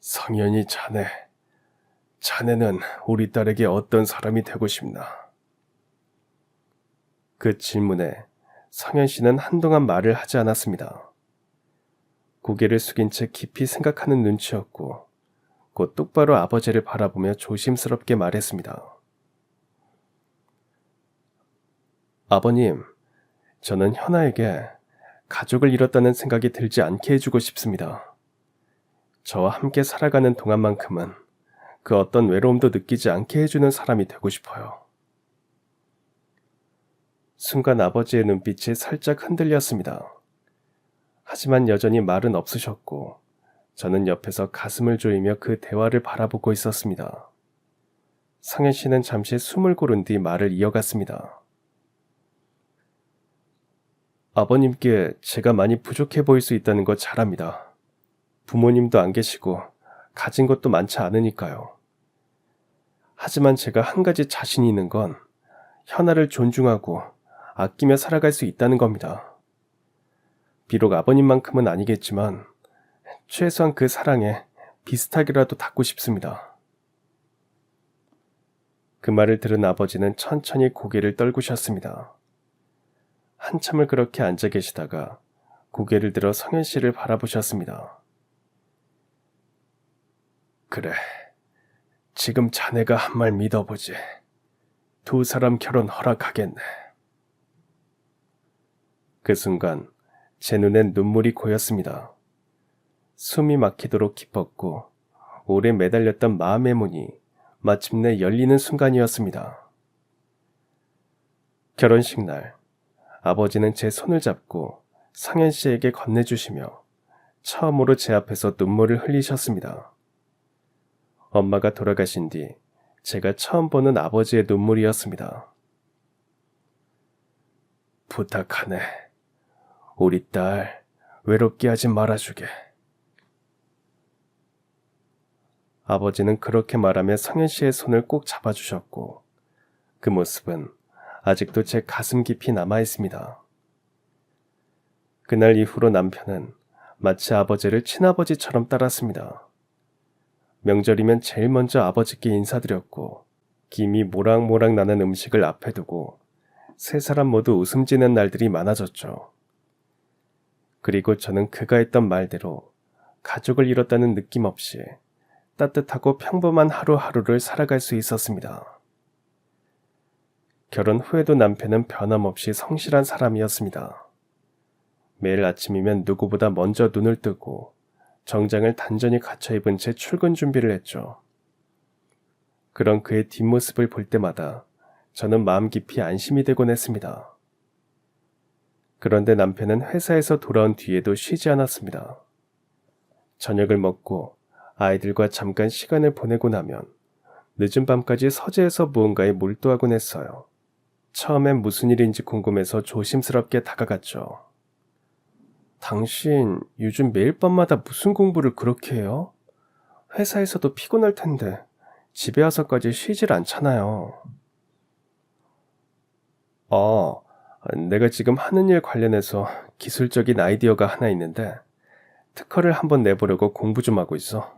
Speaker 1: 성현이 자네는 우리 딸에게 어떤 사람이 되고 싶나? 그 질문에 성현 씨는 한동안 말을 하지 않았습니다. 고개를 숙인 채 깊이 생각하는 눈치였고 곧 똑바로 아버지를 바라보며 조심스럽게 말했습니다. 아버님, 저는 현아에게 가족을 잃었다는 생각이 들지 않게 해주고 싶습니다. 저와 함께 살아가는 동안만큼은 그 어떤 외로움도 느끼지 않게 해주는 사람이 되고 싶어요. 순간 아버지의 눈빛이 살짝 흔들렸습니다. 하지만 여전히 말은 없으셨고 저는 옆에서 가슴을 조이며 그 대화를 바라보고 있었습니다. 성현 씨는 잠시 숨을 고른 뒤 말을 이어갔습니다. 아버님께 제가 많이 부족해 보일 수 있다는 거 잘 압니다. 부모님도 안 계시고 가진 것도 많지 않으니까요. 하지만 제가 한 가지 자신이 있는 건 현아를 존중하고 아끼며 살아갈 수 있다는 겁니다. 비록 아버님만큼은 아니겠지만 최소한 그 사랑에 비슷하게라도 닿고 싶습니다. 그 말을 들은 아버지는 천천히 고개를 떨구셨습니다. 한참을 그렇게 앉아 계시다가 고개를 들어 성현 씨를 바라보셨습니다. 그래, 지금 자네가 한 말 믿어보지. 두 사람 결혼 허락하겠네. 그 순간 제 눈엔 눈물이 고였습니다. 숨이 막히도록 깊었고 오래 매달렸던 마음의 문이 마침내 열리는 순간이었습니다. 결혼식 날 아버지는 제 손을 잡고 성현 씨에게 건네주시며 처음으로 제 앞에서 눈물을 흘리셨습니다. 엄마가 돌아가신 뒤 제가 처음 보는 아버지의 눈물이었습니다. 부탁하네. 우리 딸 외롭게 하지 말아주게. 아버지는 그렇게 말하며 성현 씨의 손을 꼭 잡아주셨고 그 모습은 아직도 제 가슴 깊이 남아있습니다. 그날 이후로 남편은 마치 아버지를 친아버지처럼 따랐습니다. 명절이면 제일 먼저 아버지께 인사드렸고 김이 모락모락 나는 음식을 앞에 두고 세 사람 모두 웃음 지는 날들이 많아졌죠. 그리고 저는 그가 했던 말대로 가족을 잃었다는 느낌 없이 따뜻하고 평범한 하루하루를 살아갈 수 있었습니다. 결혼 후에도 남편은 변함없이 성실한 사람이었습니다. 매일 아침이면 누구보다 먼저 눈을 뜨고 정장을 단전히 갖춰 입은 채 출근 준비를 했죠. 그런 그의 뒷모습을 볼 때마다 저는 마음 깊이 안심이 되곤 했습니다. 그런데 남편은 회사에서 돌아온 뒤에도 쉬지 않았습니다. 저녁을 먹고 아이들과 잠깐 시간을 보내고 나면 늦은 밤까지 서재에서 무언가에 몰두하곤 했어요. 처음엔 무슨 일인지 궁금해서 조심스럽게 다가갔죠. 당신 요즘 매일 밤마다 무슨 공부를 그렇게 해요? 회사에서도 피곤할 텐데 집에 와서까지 쉬질 않잖아요. 내가 지금 하는 일 관련해서 기술적인 아이디어가 하나 있는데 특허를 한번 내보려고 공부 좀 하고 있어.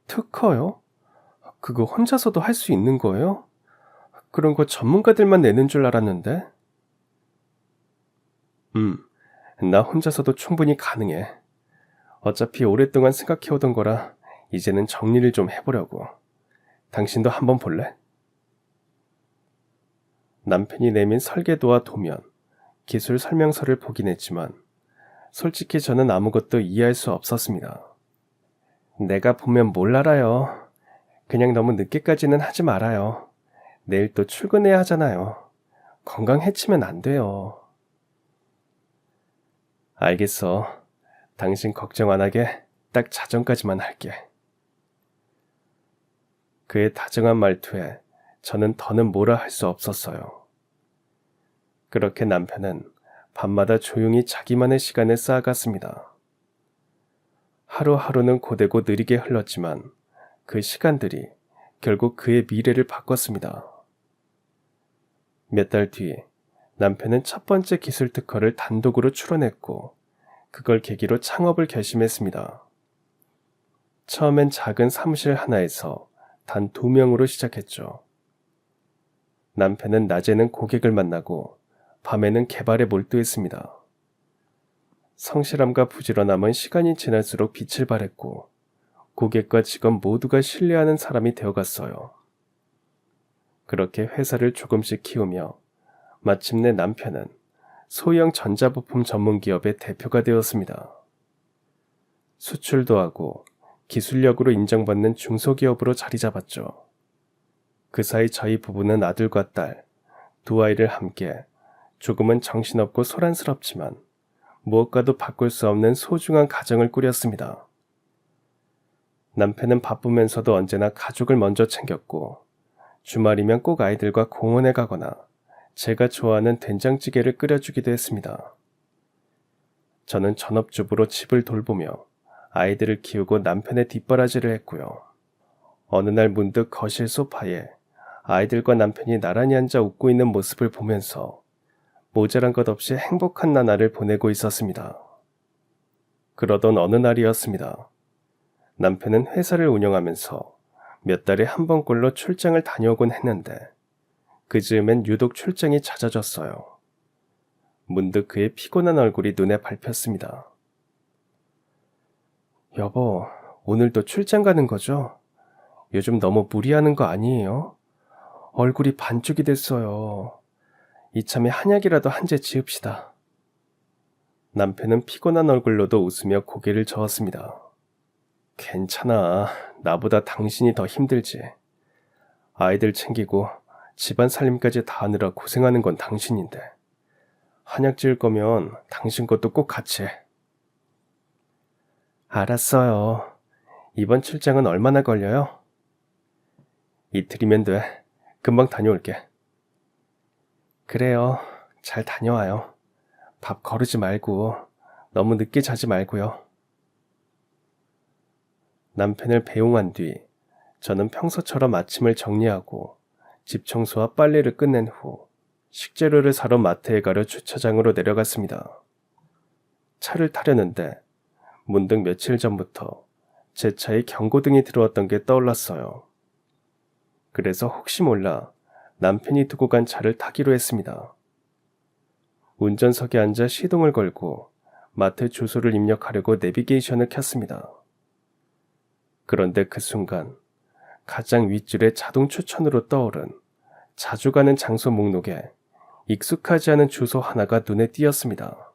Speaker 1: 특허요? 그거 혼자서도 할 수 있는 거예요? 그런 거 전문가들만 내는 줄 알았는데. 나 혼자서도 충분히 가능해. 어차피 오랫동안 생각해오던 거라 이제는 정리를 좀 해보려고. 당신도 한번 볼래? 남편이 내민 설계도와 도면, 기술 설명서를 보긴 했지만 솔직히 저는 아무것도 이해할 수 없었습니다. 내가 보면 뭘 알아요. 그냥 너무 늦게까지는 하지 말아요. 내일 또 출근해야 하잖아요. 건강 해치면 안 돼요. 알겠어. 당신 걱정 안 하게 딱 자정까지만 할게. 그의 다정한 말투에 저는 더는 뭐라 할 수 없었어요. 그렇게 남편은 밤마다 조용히 자기만의 시간을 쌓아갔습니다. 하루하루는 고되고 느리게 흘렀지만 그 시간들이 결국 그의 미래를 바꿨습니다. 몇 달 뒤 남편은 첫 번째 기술 특허를 단독으로 출원했고 그걸 계기로 창업을 결심했습니다. 처음엔 작은 사무실 하나에서 단 2명으로 시작했죠. 남편은 낮에는 고객을 만나고 밤에는 개발에 몰두했습니다. 성실함과 부지런함은 시간이 지날수록 빛을 발했고 고객과 직원 모두가 신뢰하는 사람이 되어갔어요. 그렇게 회사를 조금씩 키우며 마침내 남편은 소형 전자부품 전문기업의 대표가 되었습니다. 수출도 하고 기술력으로 인정받는 중소기업으로 자리 잡았죠. 그 사이 저희 부부는 아들과 딸, 두 아이를 함께 조금은 정신없고 소란스럽지만 무엇과도 바꿀 수 없는 소중한 가정을 꾸렸습니다. 남편은 바쁘면서도 언제나 가족을 먼저 챙겼고 주말이면 꼭 아이들과 공원에 가거나 제가 좋아하는 된장찌개를 끓여주기도 했습니다. 저는 전업주부로 집을 돌보며 아이들을 키우고 남편의 뒷바라지를 했고요. 어느 날 문득 거실 소파에 아이들과 남편이 나란히 앉아 웃고 있는 모습을 보면서 모자란 것 없이 행복한 나날을 보내고 있었습니다. 그러던 어느 날이었습니다. 남편은 회사를 운영하면서 몇 달에 한 번꼴로 출장을 다녀오곤 했는데 그 즈음엔 유독 출장이 잦아졌어요. 문득 그의 피곤한 얼굴이 눈에 밟혔습니다. 여보, 오늘도 출장 가는 거죠? 요즘 너무 무리하는 거 아니에요? 얼굴이 반쪽이 됐어요. 이참에 한약이라도 한 재 지읍시다. 남편은 피곤한 얼굴로도 웃으며 고개를 저었습니다. 괜찮아. 나보다 당신이 더 힘들지. 아이들 챙기고 집안 살림까지 다 하느라 고생하는 건 당신인데. 한약 지을 거면 당신 것도 꼭 같이 해. 알았어요. 이번 출장은 얼마나 걸려요? 이틀이면 돼. 금방 다녀올게. 그래요. 잘 다녀와요. 밥 거르지 말고 너무 늦게 자지 말고요. 남편을 배웅한 뒤 저는 평소처럼 아침을 정리하고 집 청소와 빨래를 끝낸 후 식재료를 사러 마트에 가려 주차장으로 내려갔습니다. 차를 타려는데 문득 며칠 전부터 제 차에 경고등이 들어왔던 게 떠올랐어요. 그래서 혹시 몰라 남편이 두고 간 차를 타기로 했습니다. 운전석에 앉아 시동을 걸고 마트 주소를 입력하려고 내비게이션을 켰습니다. 그런데 그 순간 가장 윗줄에 자동 추천으로 떠오른 자주 가는 장소 목록에 익숙하지 않은 주소 하나가 눈에 띄었습니다.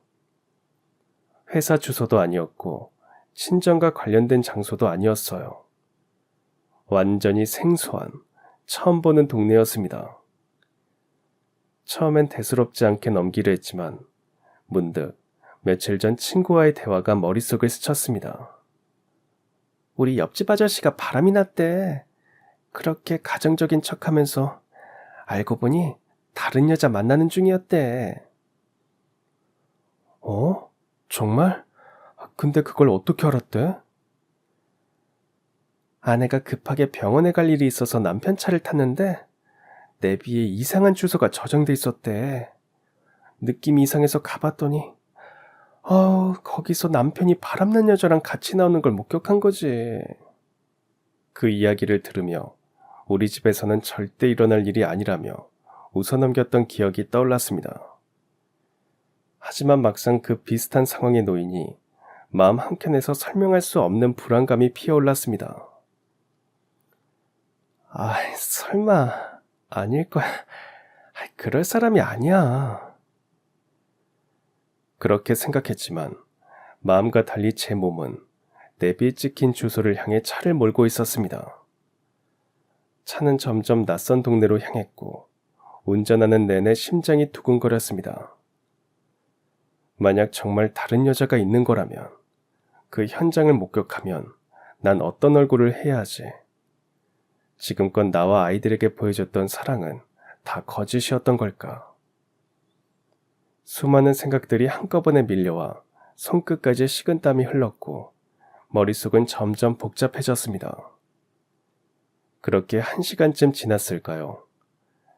Speaker 1: 회사 주소도 아니었고 친정과 관련된 장소도 아니었어요. 완전히 생소한, 처음 보는 동네였습니다. 처음엔 대수롭지 않게 넘기려 했지만 문득 며칠 전 친구와의 대화가 머릿속을 스쳤습니다. 우리 옆집 아저씨가 바람이 났대. 그렇게 가정적인 척하면서 알고 보니 다른 여자 만나는 중이었대. 어? 정말? 근데 그걸 어떻게 알았대? 아내가 급하게 병원에 갈 일이 있어서 남편 차를 탔는데 내비에 이상한 주소가 저장돼 있었대. 느낌이 이상해서 가봤더니 거기서 남편이 바람난 여자랑 같이 나오는 걸 목격한 거지. 그 이야기를 들으며 우리 집에서는 절대 일어날 일이 아니라며 웃어넘겼던 기억이 떠올랐습니다. 하지만 막상 그 비슷한 상황에 놓이니 마음 한켠에서 설명할 수 없는 불안감이 피어올랐습니다. 설마 아닐 거야. 그럴 사람이 아니야. 그렇게 생각했지만 마음과 달리 제 몸은 내비에 찍힌 주소를 향해 차를 몰고 있었습니다. 차는 점점 낯선 동네로 향했고 운전하는 내내 심장이 두근거렸습니다. 만약 정말 다른 여자가 있는 거라면 그 현장을 목격하면 난 어떤 얼굴을 해야 하지? 지금껏 나와 아이들에게 보여줬던 사랑은 다 거짓이었던 걸까? 수많은 생각들이 한꺼번에 밀려와 손끝까지 식은땀이 흘렀고 머릿속은 점점 복잡해졌습니다. 그렇게 1시간쯤 지났을까요?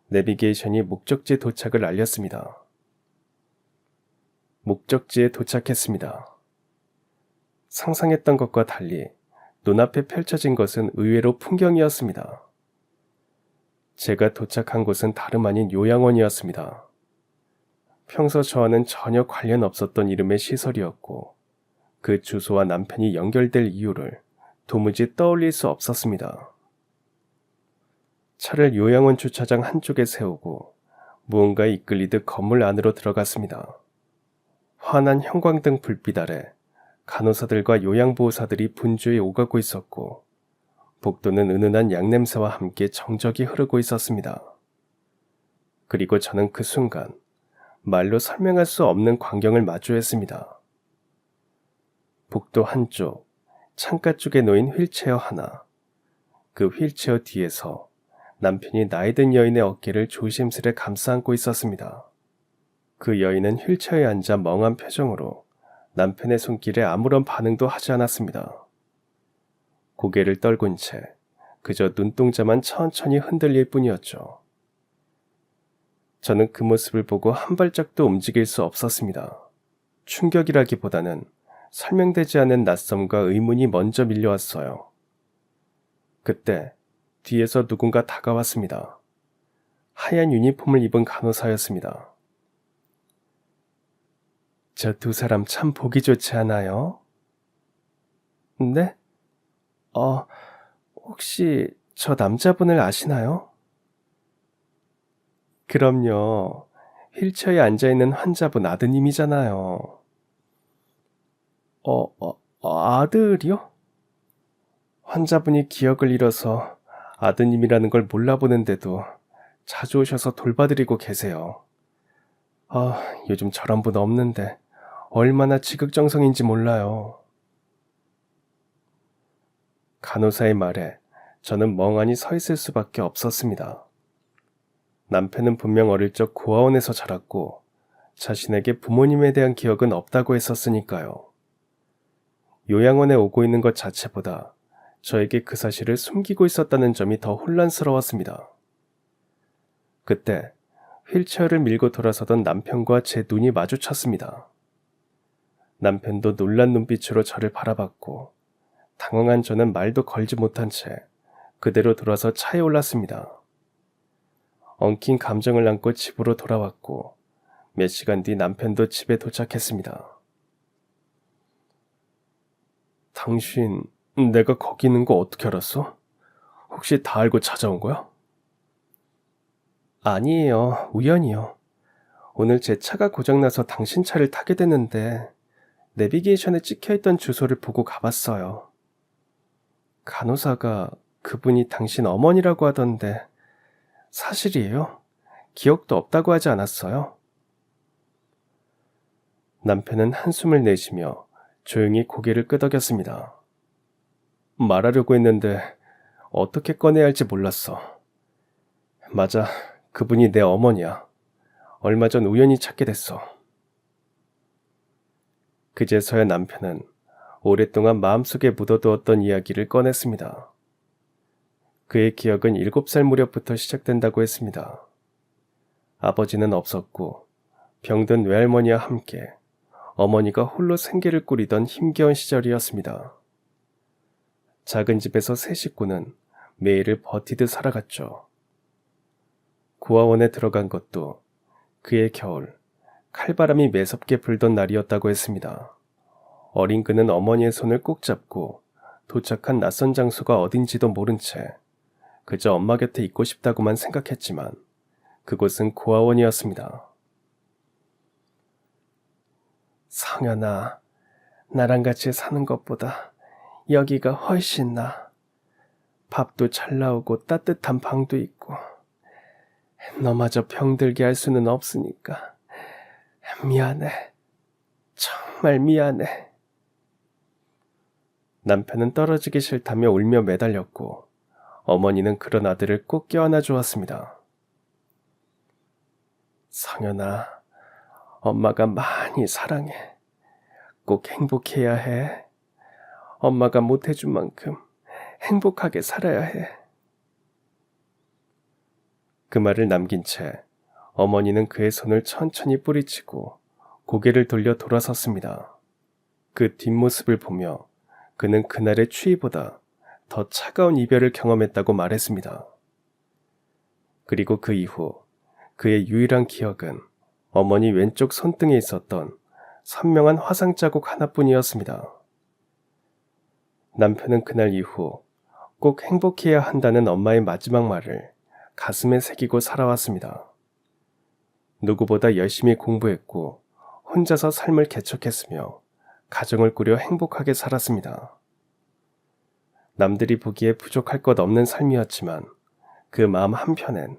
Speaker 1: 내비게이션이 목적지 도착을 알렸습니다. 목적지에 도착했습니다. 상상했던 것과 달리 눈앞에 펼쳐진 것은 의외로 풍경이었습니다. 제가 도착한 곳은 다름 아닌 요양원이었습니다. 평소 저와는 전혀 관련 없었던 이름의 시설이었고 그 주소와 남편이 연결될 이유를 도무지 떠올릴 수 없었습니다. 차를 요양원 주차장 한쪽에 세우고 무언가에 이끌리듯 건물 안으로 들어갔습니다. 환한 형광등 불빛 아래 간호사들과 요양보호사들이 분주히 오가고 있었고 복도는 은은한 양냄새와 함께 정적이 흐르고 있었습니다. 그리고 저는 그 순간 말로 설명할 수 없는 광경을 마주했습니다. 복도 한쪽, 창가 쪽에 놓인 휠체어 하나, 그 휠체어 뒤에서 남편이 나이든 여인의 어깨를 조심스레 감싸 안고 있었습니다. 그 여인은 휠체어에 앉아 멍한 표정으로 남편의 손길에 아무런 반응도 하지 않았습니다. 고개를 떨군 채 그저 눈동자만 천천히 흔들릴 뿐이었죠. 저는 그 모습을 보고 한 발짝도 움직일 수 없었습니다. 충격이라기보다는 설명되지 않은 낯섦과 의문이 먼저 밀려왔어요. 그때 뒤에서 누군가 다가왔습니다. 하얀 유니폼을 입은 간호사였습니다. 저 두 사람 참 보기 좋지 않아요? 네? 혹시 저 남자분을 아시나요? 그럼요. 휠체어에 앉아있는 환자분 아드님이잖아요. 아들이요? 환자분이 기억을 잃어서 아드님이라는 걸 몰라보는데도 자주 오셔서 돌봐드리고 계세요. 요즘 저런 분 없는데 얼마나 지극정성인지 몰라요. 간호사의 말에 저는 멍하니 서 있을 수밖에 없었습니다. 남편은 분명 어릴 적 고아원에서 자랐고 자신에게 부모님에 대한 기억은 없다고 했었으니까요. 요양원에 오고 있는 것 자체보다 저에게 그 사실을 숨기고 있었다는 점이 더 혼란스러웠습니다. 그때 휠체어를 밀고 돌아서던 남편과 제 눈이 마주쳤습니다. 남편도 놀란 눈빛으로 저를 바라봤고 당황한 저는 말도 걸지 못한 채 그대로 돌아서 차에 올랐습니다. 엉킨 감정을 안고 집으로 돌아왔고 몇 시간 뒤 남편도 집에 도착했습니다. 당신, 내가 거기 있는 거 어떻게 알았어? 혹시 다 알고 찾아온 거야? 아니에요. 우연이요. 오늘 제 차가 고장나서 당신 차를 타게 됐는데 내비게이션에 찍혀있던 주소를 보고 가봤어요. 간호사가 그분이 당신 어머니라고 하던데 사실이에요? 기억도 없다고 하지 않았어요? 남편은 한숨을 내쉬며 조용히 고개를 끄덕였습니다. 말하려고 했는데 어떻게 꺼내야 할지 몰랐어. 맞아, 그분이 내 어머니야. 얼마 전 우연히 찾게 됐어. 그제서야 남편은 오랫동안 마음속에 묻어두었던 이야기를 꺼냈습니다. 그의 기억은 7살 무렵부터 시작된다고 했습니다. 아버지는 없었고 병든 외할머니와 함께 어머니가 홀로 생계를 꾸리던 힘겨운 시절이었습니다. 작은 집에서 세 식구는 매일을 버티듯 살아갔죠. 고아원에 들어간 것도 그의 겨울, 칼바람이 매섭게 불던 날이었다고 했습니다. 어린 그는 어머니의 손을 꼭 잡고 도착한 낯선 장소가 어딘지도 모른 채 그저 엄마 곁에 있고 싶다고만 생각했지만 그곳은 고아원이었습니다. 성현아, 나랑 같이 사는 것보다 여기가 훨씬 나아. 밥도 잘 나오고 따뜻한 방도 있고 너마저 병들게 할 수는 없으니까 미안해. 정말 미안해. 남편은 떨어지기 싫다며 울며 매달렸고 어머니는 그런 아들을 꼭 껴안아 주었습니다. 성현아, 엄마가 많이 사랑해. 꼭 행복해야 해. 엄마가 못해준 만큼 행복하게 살아야 해. 그 말을 남긴 채 어머니는 그의 손을 천천히 뿌리치고 고개를 돌려 돌아섰습니다. 그 뒷모습을 보며 그는 그날의 추위보다 더 차가운 이별을 경험했다고 말했습니다. 그리고 그 이후 그의 유일한 기억은 어머니 왼쪽 손등에 있었던 선명한 화상 자국 하나뿐이었습니다. 남편은 그날 이후 꼭 행복해야 한다는 엄마의 마지막 말을 가슴에 새기고 살아왔습니다. 누구보다 열심히 공부했고 혼자서 삶을 개척했으며 가정을 꾸려 행복하게 살았습니다. 남들이 보기에 부족할 것 없는 삶이었지만 그 마음 한편엔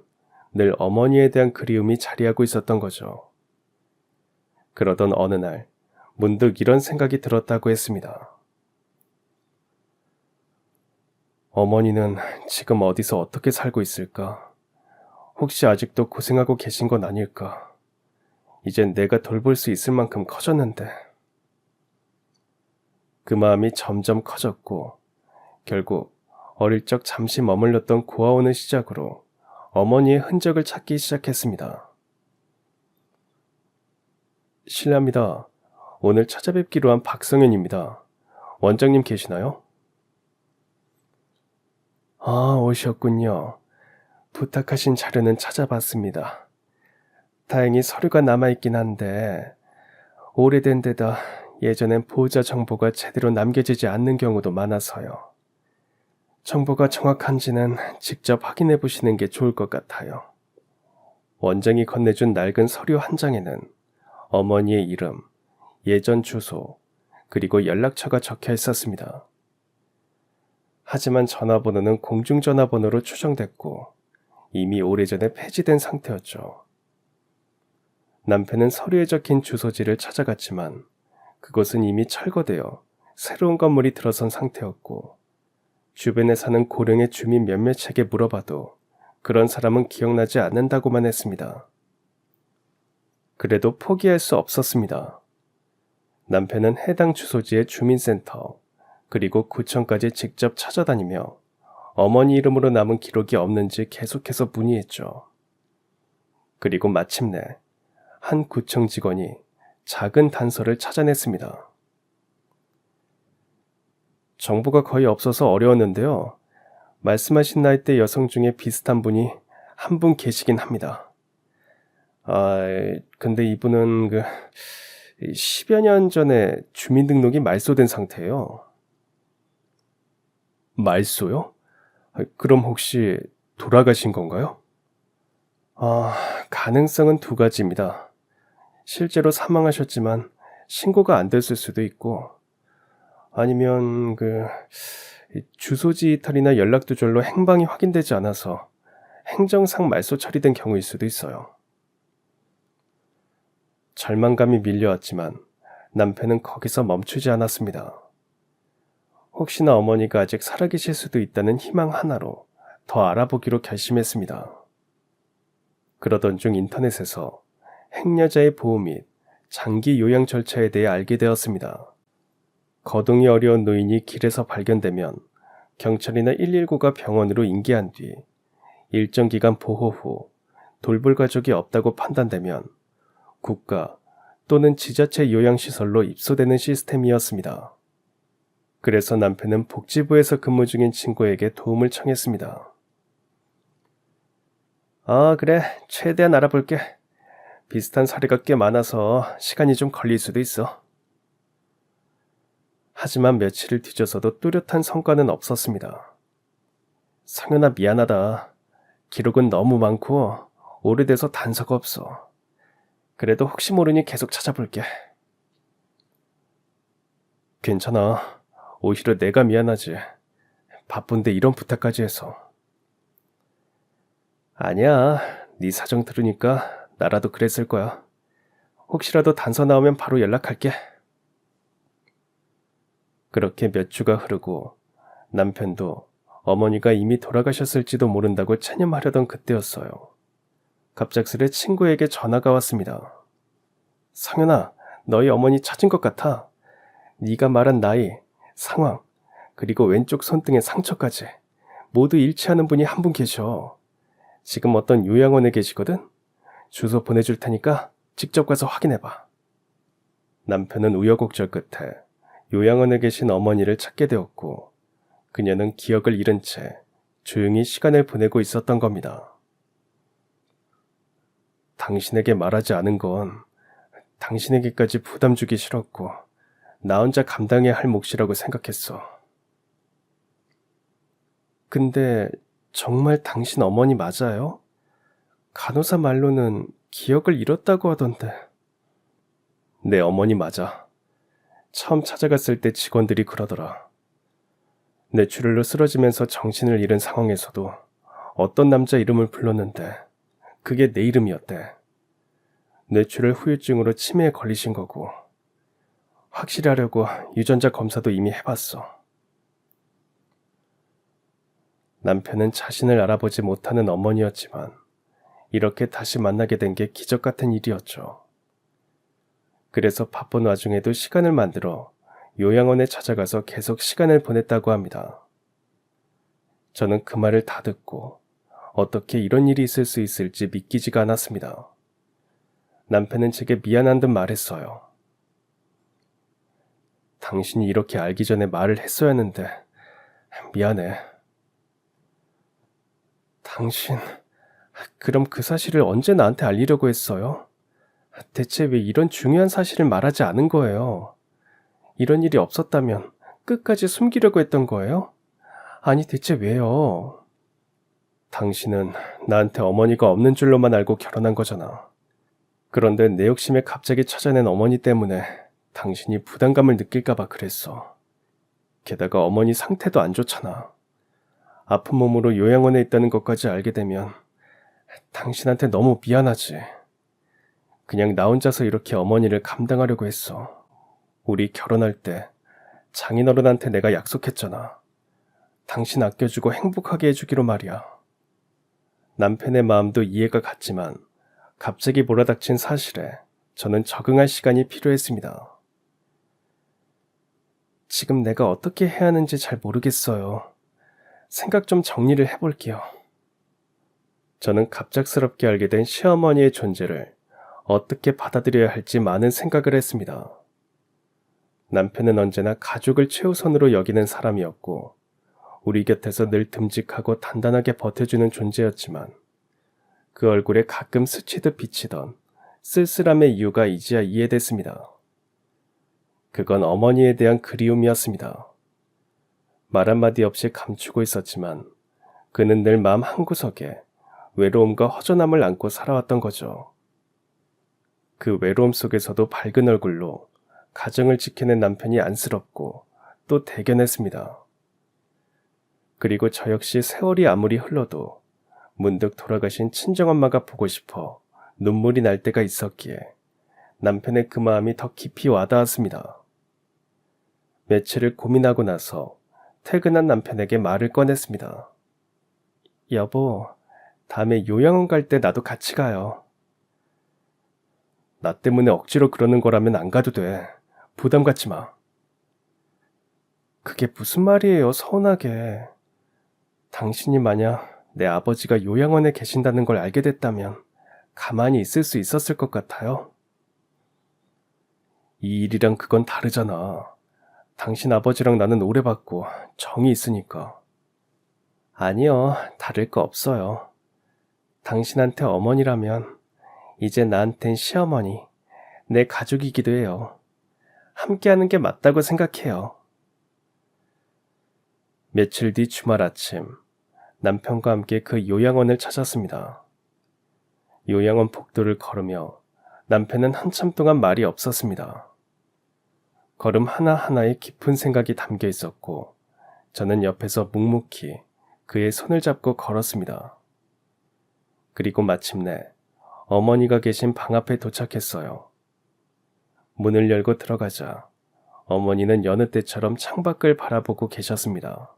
Speaker 1: 늘 어머니에 대한 그리움이 자리하고 있었던 거죠. 그러던 어느 날 문득 이런 생각이 들었다고 했습니다. 어머니는 지금 어디서 어떻게 살고 있을까? 혹시 아직도 고생하고 계신 건 아닐까? 이젠 내가 돌볼 수 있을 만큼 커졌는데. 그 마음이 점점 커졌고 결국 어릴 적 잠시 머물렀던 고아원을 시작으로 어머니의 흔적을 찾기 시작했습니다. 실례합니다. 오늘 찾아뵙기로 한 박성현입니다. 원장님 계시나요? 아, 오셨군요. 부탁하신 자료는 찾아봤습니다. 다행히 서류가 남아있긴 한데, 오래된 데다 예전엔 보호자 정보가 제대로 남겨지지 않는 경우도 많아서요. 정보가 정확한지는 직접 확인해 보시는 게 좋을 것 같아요. 원장이 건네준 낡은 서류 한 장에는 어머니의 이름, 예전 주소, 그리고 연락처가 적혀 있었습니다. 하지만 전화번호는 공중전화번호로 추정됐고 이미 오래전에 폐지된 상태였죠. 남편은 서류에 적힌 주소지를 찾아갔지만 그곳은 이미 철거되어 새로운 건물이 들어선 상태였고 주변에 사는 고령의 주민 몇몇에게 물어봐도 그런 사람은 기억나지 않는다고만 했습니다. 그래도 포기할 수 없었습니다. 남편은 해당 주소지의 주민센터 그리고 구청까지 직접 찾아다니며 어머니 이름으로 남은 기록이 없는지 계속해서 문의했죠. 그리고 마침내 한 구청 직원이 작은 단서를 찾아냈습니다. 정보가 거의 없어서 어려웠는데요. 말씀하신 나이대 여성 중에 비슷한 분이 한 분 계시긴 합니다. 근데 이분은 10여 년 전에 주민등록이 말소된 상태예요. 말소요? 그럼 혹시 돌아가신 건가요? 가능성은 두 가지입니다. 실제로 사망하셨지만 신고가 안 됐을 수도 있고, 아니면 주소지 이탈이나 연락 두절로 행방이 확인되지 않아서 행정상 말소 처리된 경우일 수도 있어요. 절망감이 밀려왔지만 남편은 거기서 멈추지 않았습니다. 혹시나 어머니가 아직 살아계실 수도 있다는 희망 하나로 더 알아보기로 결심했습니다. 그러던 중 인터넷에서 행여자의 보호 및 장기 요양 절차에 대해 알게 되었습니다. 거동이 어려운 노인이 길에서 발견되면 경찰이나 119가 병원으로 인계한 뒤 일정 기간 보호 후 돌볼 가족이 없다고 판단되면 국가 또는 지자체 요양시설로 입소되는 시스템이었습니다. 그래서 남편은 복지부에서 근무 중인 친구에게 도움을 청했습니다. 그래. 최대한 알아볼게. 비슷한 사례가 꽤 많아서 시간이 좀 걸릴 수도 있어. 하지만 며칠을 뒤져서도 뚜렷한 성과는 없었습니다. 상현아, 미안하다. 기록은 너무 많고 오래돼서 단서가 없어. 그래도 혹시 모르니 계속 찾아볼게. 괜찮아. 오히려 내가 미안하지. 바쁜데 이런 부탁까지 해서. 아니야. 네 사정 들으니까 나라도 그랬을 거야. 혹시라도 단서 나오면 바로 연락할게. 그렇게 몇 주가 흐르고 남편도 어머니가 이미 돌아가셨을지도 모른다고 체념하려던 그때였어요. 갑작스레 친구에게 전화가 왔습니다. 상현아, 너희 어머니 찾은 것 같아. 네가 말한 나이, 상황, 그리고 왼쪽 손등의 상처까지 모두 일치하는 분이 한 분 계셔. 지금 어떤 요양원에 계시거든? 주소 보내줄 테니까 직접 가서 확인해봐. 남편은 우여곡절 끝에 요양원에 계신 어머니를 찾게 되었고 그녀는 기억을 잃은 채 조용히 시간을 보내고 있었던 겁니다. 당신에게 말하지 않은 건 당신에게까지 부담 주기 싫었고 나 혼자 감당해야 할 몫이라고 생각했어. 근데 정말 당신 어머니 맞아요? 간호사 말로는 기억을 잃었다고 하던데. 내 어머니 맞아. 처음 찾아갔을 때 직원들이 그러더라. 뇌출혈로 쓰러지면서 정신을 잃은 상황에서도 어떤 남자 이름을 불렀는데 그게 내 이름이었대. 뇌출혈 후유증으로 치매에 걸리신 거고 확실하려고 유전자 검사도 이미 해봤어. 남편은 자신을 알아보지 못하는 어머니였지만 이렇게 다시 만나게 된 게 기적 같은 일이었죠. 그래서 바쁜 와중에도 시간을 만들어 요양원에 찾아가서 계속 시간을 보냈다고 합니다. 저는 그 말을 다 듣고 어떻게 이런 일이 있을 수 있을지 믿기지가 않았습니다. 남편은 제게 미안한 듯 말했어요. 당신이 이렇게 알기 전에 말을 했어야 했는데 미안해. 당신, 그럼 그 사실을 언제 나한테 알리려고 했어요? 대체 왜 이런 중요한 사실을 말하지 않은 거예요? 이런 일이 없었다면 끝까지 숨기려고 했던 거예요? 아니, 대체 왜요? 당신은 나한테 어머니가 없는 줄로만 알고 결혼한 거잖아. 그런데 내 욕심에 갑자기 찾아낸 어머니 때문에 당신이 부담감을 느낄까봐 그랬어. 게다가 어머니 상태도 안 좋잖아. 아픈 몸으로 요양원에 있다는 것까지 알게 되면 당신한테 너무 미안하지. 그냥 나 혼자서 이렇게 어머니를 감당하려고 했어. 우리 결혼할 때 장인어른한테 내가 약속했잖아. 당신 아껴주고 행복하게 해주기로 말이야. 남편의 마음도 이해가 갔지만 갑자기 몰아닥친 사실에 저는 적응할 시간이 필요했습니다. 지금 내가 어떻게 해야 하는지 잘 모르겠어요. 생각 좀 정리를 해볼게요. 저는 갑작스럽게 알게 된 시어머니의 존재를 어떻게 받아들여야 할지 많은 생각을 했습니다. 남편은 언제나 가족을 최우선으로 여기는 사람이었고 우리 곁에서 늘 듬직하고 단단하게 버텨주는 존재였지만 그 얼굴에 가끔 스치듯 비치던 쓸쓸함의 이유가 이제야 이해됐습니다. 그건 어머니에 대한 그리움이었습니다. 말 한마디 없이 감추고 있었지만 그는 늘 마음 한구석에 외로움과 허전함을 안고 살아왔던 거죠. 그 외로움 속에서도 밝은 얼굴로 가정을 지켜낸 남편이 안쓰럽고 또 대견했습니다. 그리고 저 역시 세월이 아무리 흘러도 문득 돌아가신 친정엄마가 보고 싶어 눈물이 날 때가 있었기에 남편의 그 마음이 더 깊이 와닿았습니다. 며칠을 고민하고 나서 퇴근한 남편에게 말을 꺼냈습니다. 여보, 다음에 요양원 갈 때 나도 같이 가요. 나 때문에 억지로 그러는 거라면 안 가도 돼. 부담 갖지 마. 그게 무슨 말이에요, 서운하게. 당신이 만약 내 아버지가 요양원에 계신다는 걸 알게 됐다면 가만히 있을 수 있었을 것 같아요? 이 일이랑 그건 다르잖아. 당신 아버지랑 나는 오래 봤고 정이 있으니까. 아니요, 다를 거 없어요. 당신한테 어머니라면 이제 나한텐 시어머니, 내 가족이기도 해요. 함께하는 게 맞다고 생각해요. 며칠 뒤 주말 아침, 남편과 함께 그 요양원을 찾았습니다. 요양원 복도를 걸으며 남편은 한참 동안 말이 없었습니다. 걸음 하나하나에 깊은 생각이 담겨 있었고 저는 옆에서 묵묵히 그의 손을 잡고 걸었습니다. 그리고 마침내 어머니가 계신 방 앞에 도착했어요. 문을 열고 들어가자 어머니는 여느 때처럼 창밖을 바라보고 계셨습니다.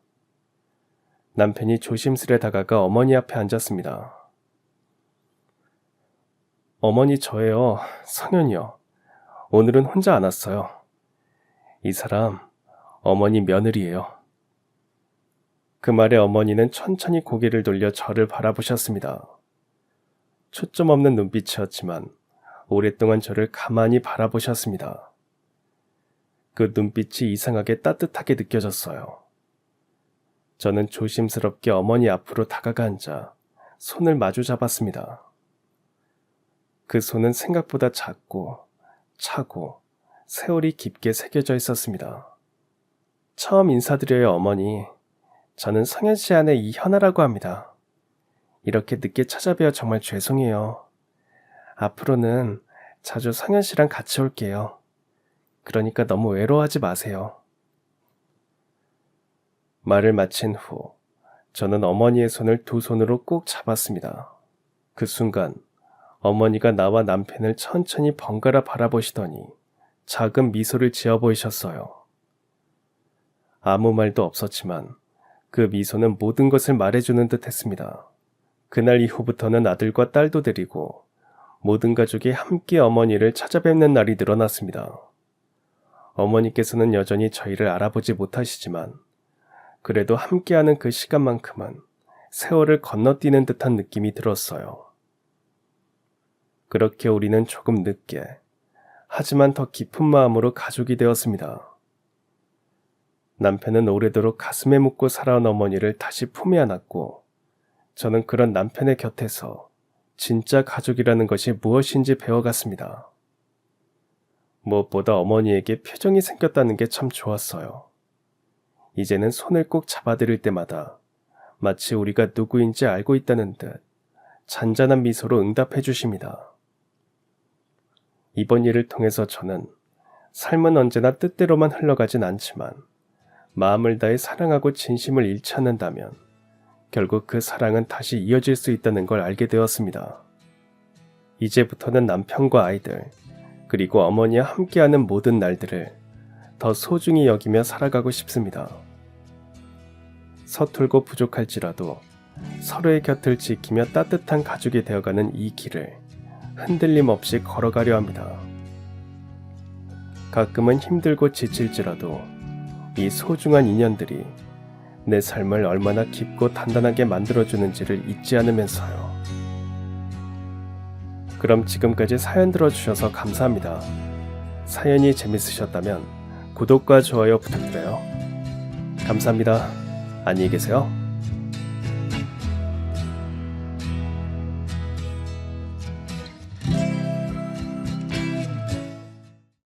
Speaker 1: 남편이 조심스레 다가가 어머니 앞에 앉았습니다. 어머니, 저예요. 성현이요. 오늘은 혼자 안 왔어요. 이 사람 어머니 며느리예요. 그 말에 어머니는 천천히 고개를 돌려 저를 바라보셨습니다. 초점 없는 눈빛이었지만 오랫동안 저를 가만히 바라보셨습니다. 그 눈빛이 이상하게 따뜻하게 느껴졌어요. 저는 조심스럽게 어머니 앞으로 다가가 앉아 손을 마주 잡았습니다. 그 손은 생각보다 작고 차고 세월이 깊게 새겨져 있었습니다. 처음 인사드려요, 어머니. 저는 성현 씨 아내 이현아라고 합니다. 이렇게 늦게 찾아뵈어 정말 죄송해요. 앞으로는 자주 성현 씨랑 같이 올게요. 그러니까 너무 외로워하지 마세요. 말을 마친 후 저는 어머니의 손을 두 손으로 꼭 잡았습니다. 그 순간 어머니가 나와 남편을 천천히 번갈아 바라보시더니 작은 미소를 지어 보이셨어요. 아무 말도 없었지만 그 미소는 모든 것을 말해주는 듯 했습니다. 그날 이후부터는 아들과 딸도 데리고 모든 가족이 함께 어머니를 찾아뵙는 날이 늘어났습니다. 어머니께서는 여전히 저희를 알아보지 못하시지만 그래도 함께하는 그 시간만큼은 세월을 건너뛰는 듯한 느낌이 들었어요. 그렇게 우리는 조금 늦게, 하지만 더 깊은 마음으로 가족이 되었습니다. 남편은 오래도록 가슴에 묻고 살아온 어머니를 다시 품에 안았고 저는 그런 남편의 곁에서 진짜 가족이라는 것이 무엇인지 배워갔습니다. 무엇보다 어머니에게 표정이 생겼다는 게 참 좋았어요. 이제는 손을 꼭 잡아드릴 때마다 마치 우리가 누구인지 알고 있다는 듯 잔잔한 미소로 응답해 주십니다. 이번 일을 통해서 저는 삶은 언제나 뜻대로만 흘러가진 않지만 마음을 다해 사랑하고 진심을 잃지 않는다면 결국 그 사랑은 다시 이어질 수 있다는 걸 알게 되었습니다. 이제부터는 남편과 아이들, 그리고 어머니와 함께하는 모든 날들을 더 소중히 여기며 살아가고 싶습니다. 서툴고 부족할지라도 서로의 곁을 지키며 따뜻한 가족이 되어가는 이 길을 흔들림 없이 걸어가려 합니다. 가끔은 힘들고 지칠지라도 이 소중한 인연들이 내 삶을 얼마나 깊고 단단하게 만들어주는지를 잊지 않으면서요. 그럼 지금까지 사연 들어주셔서 감사합니다. 사연이 재밌으셨다면 구독과 좋아요 부탁드려요. 감사합니다. 안녕히 계세요.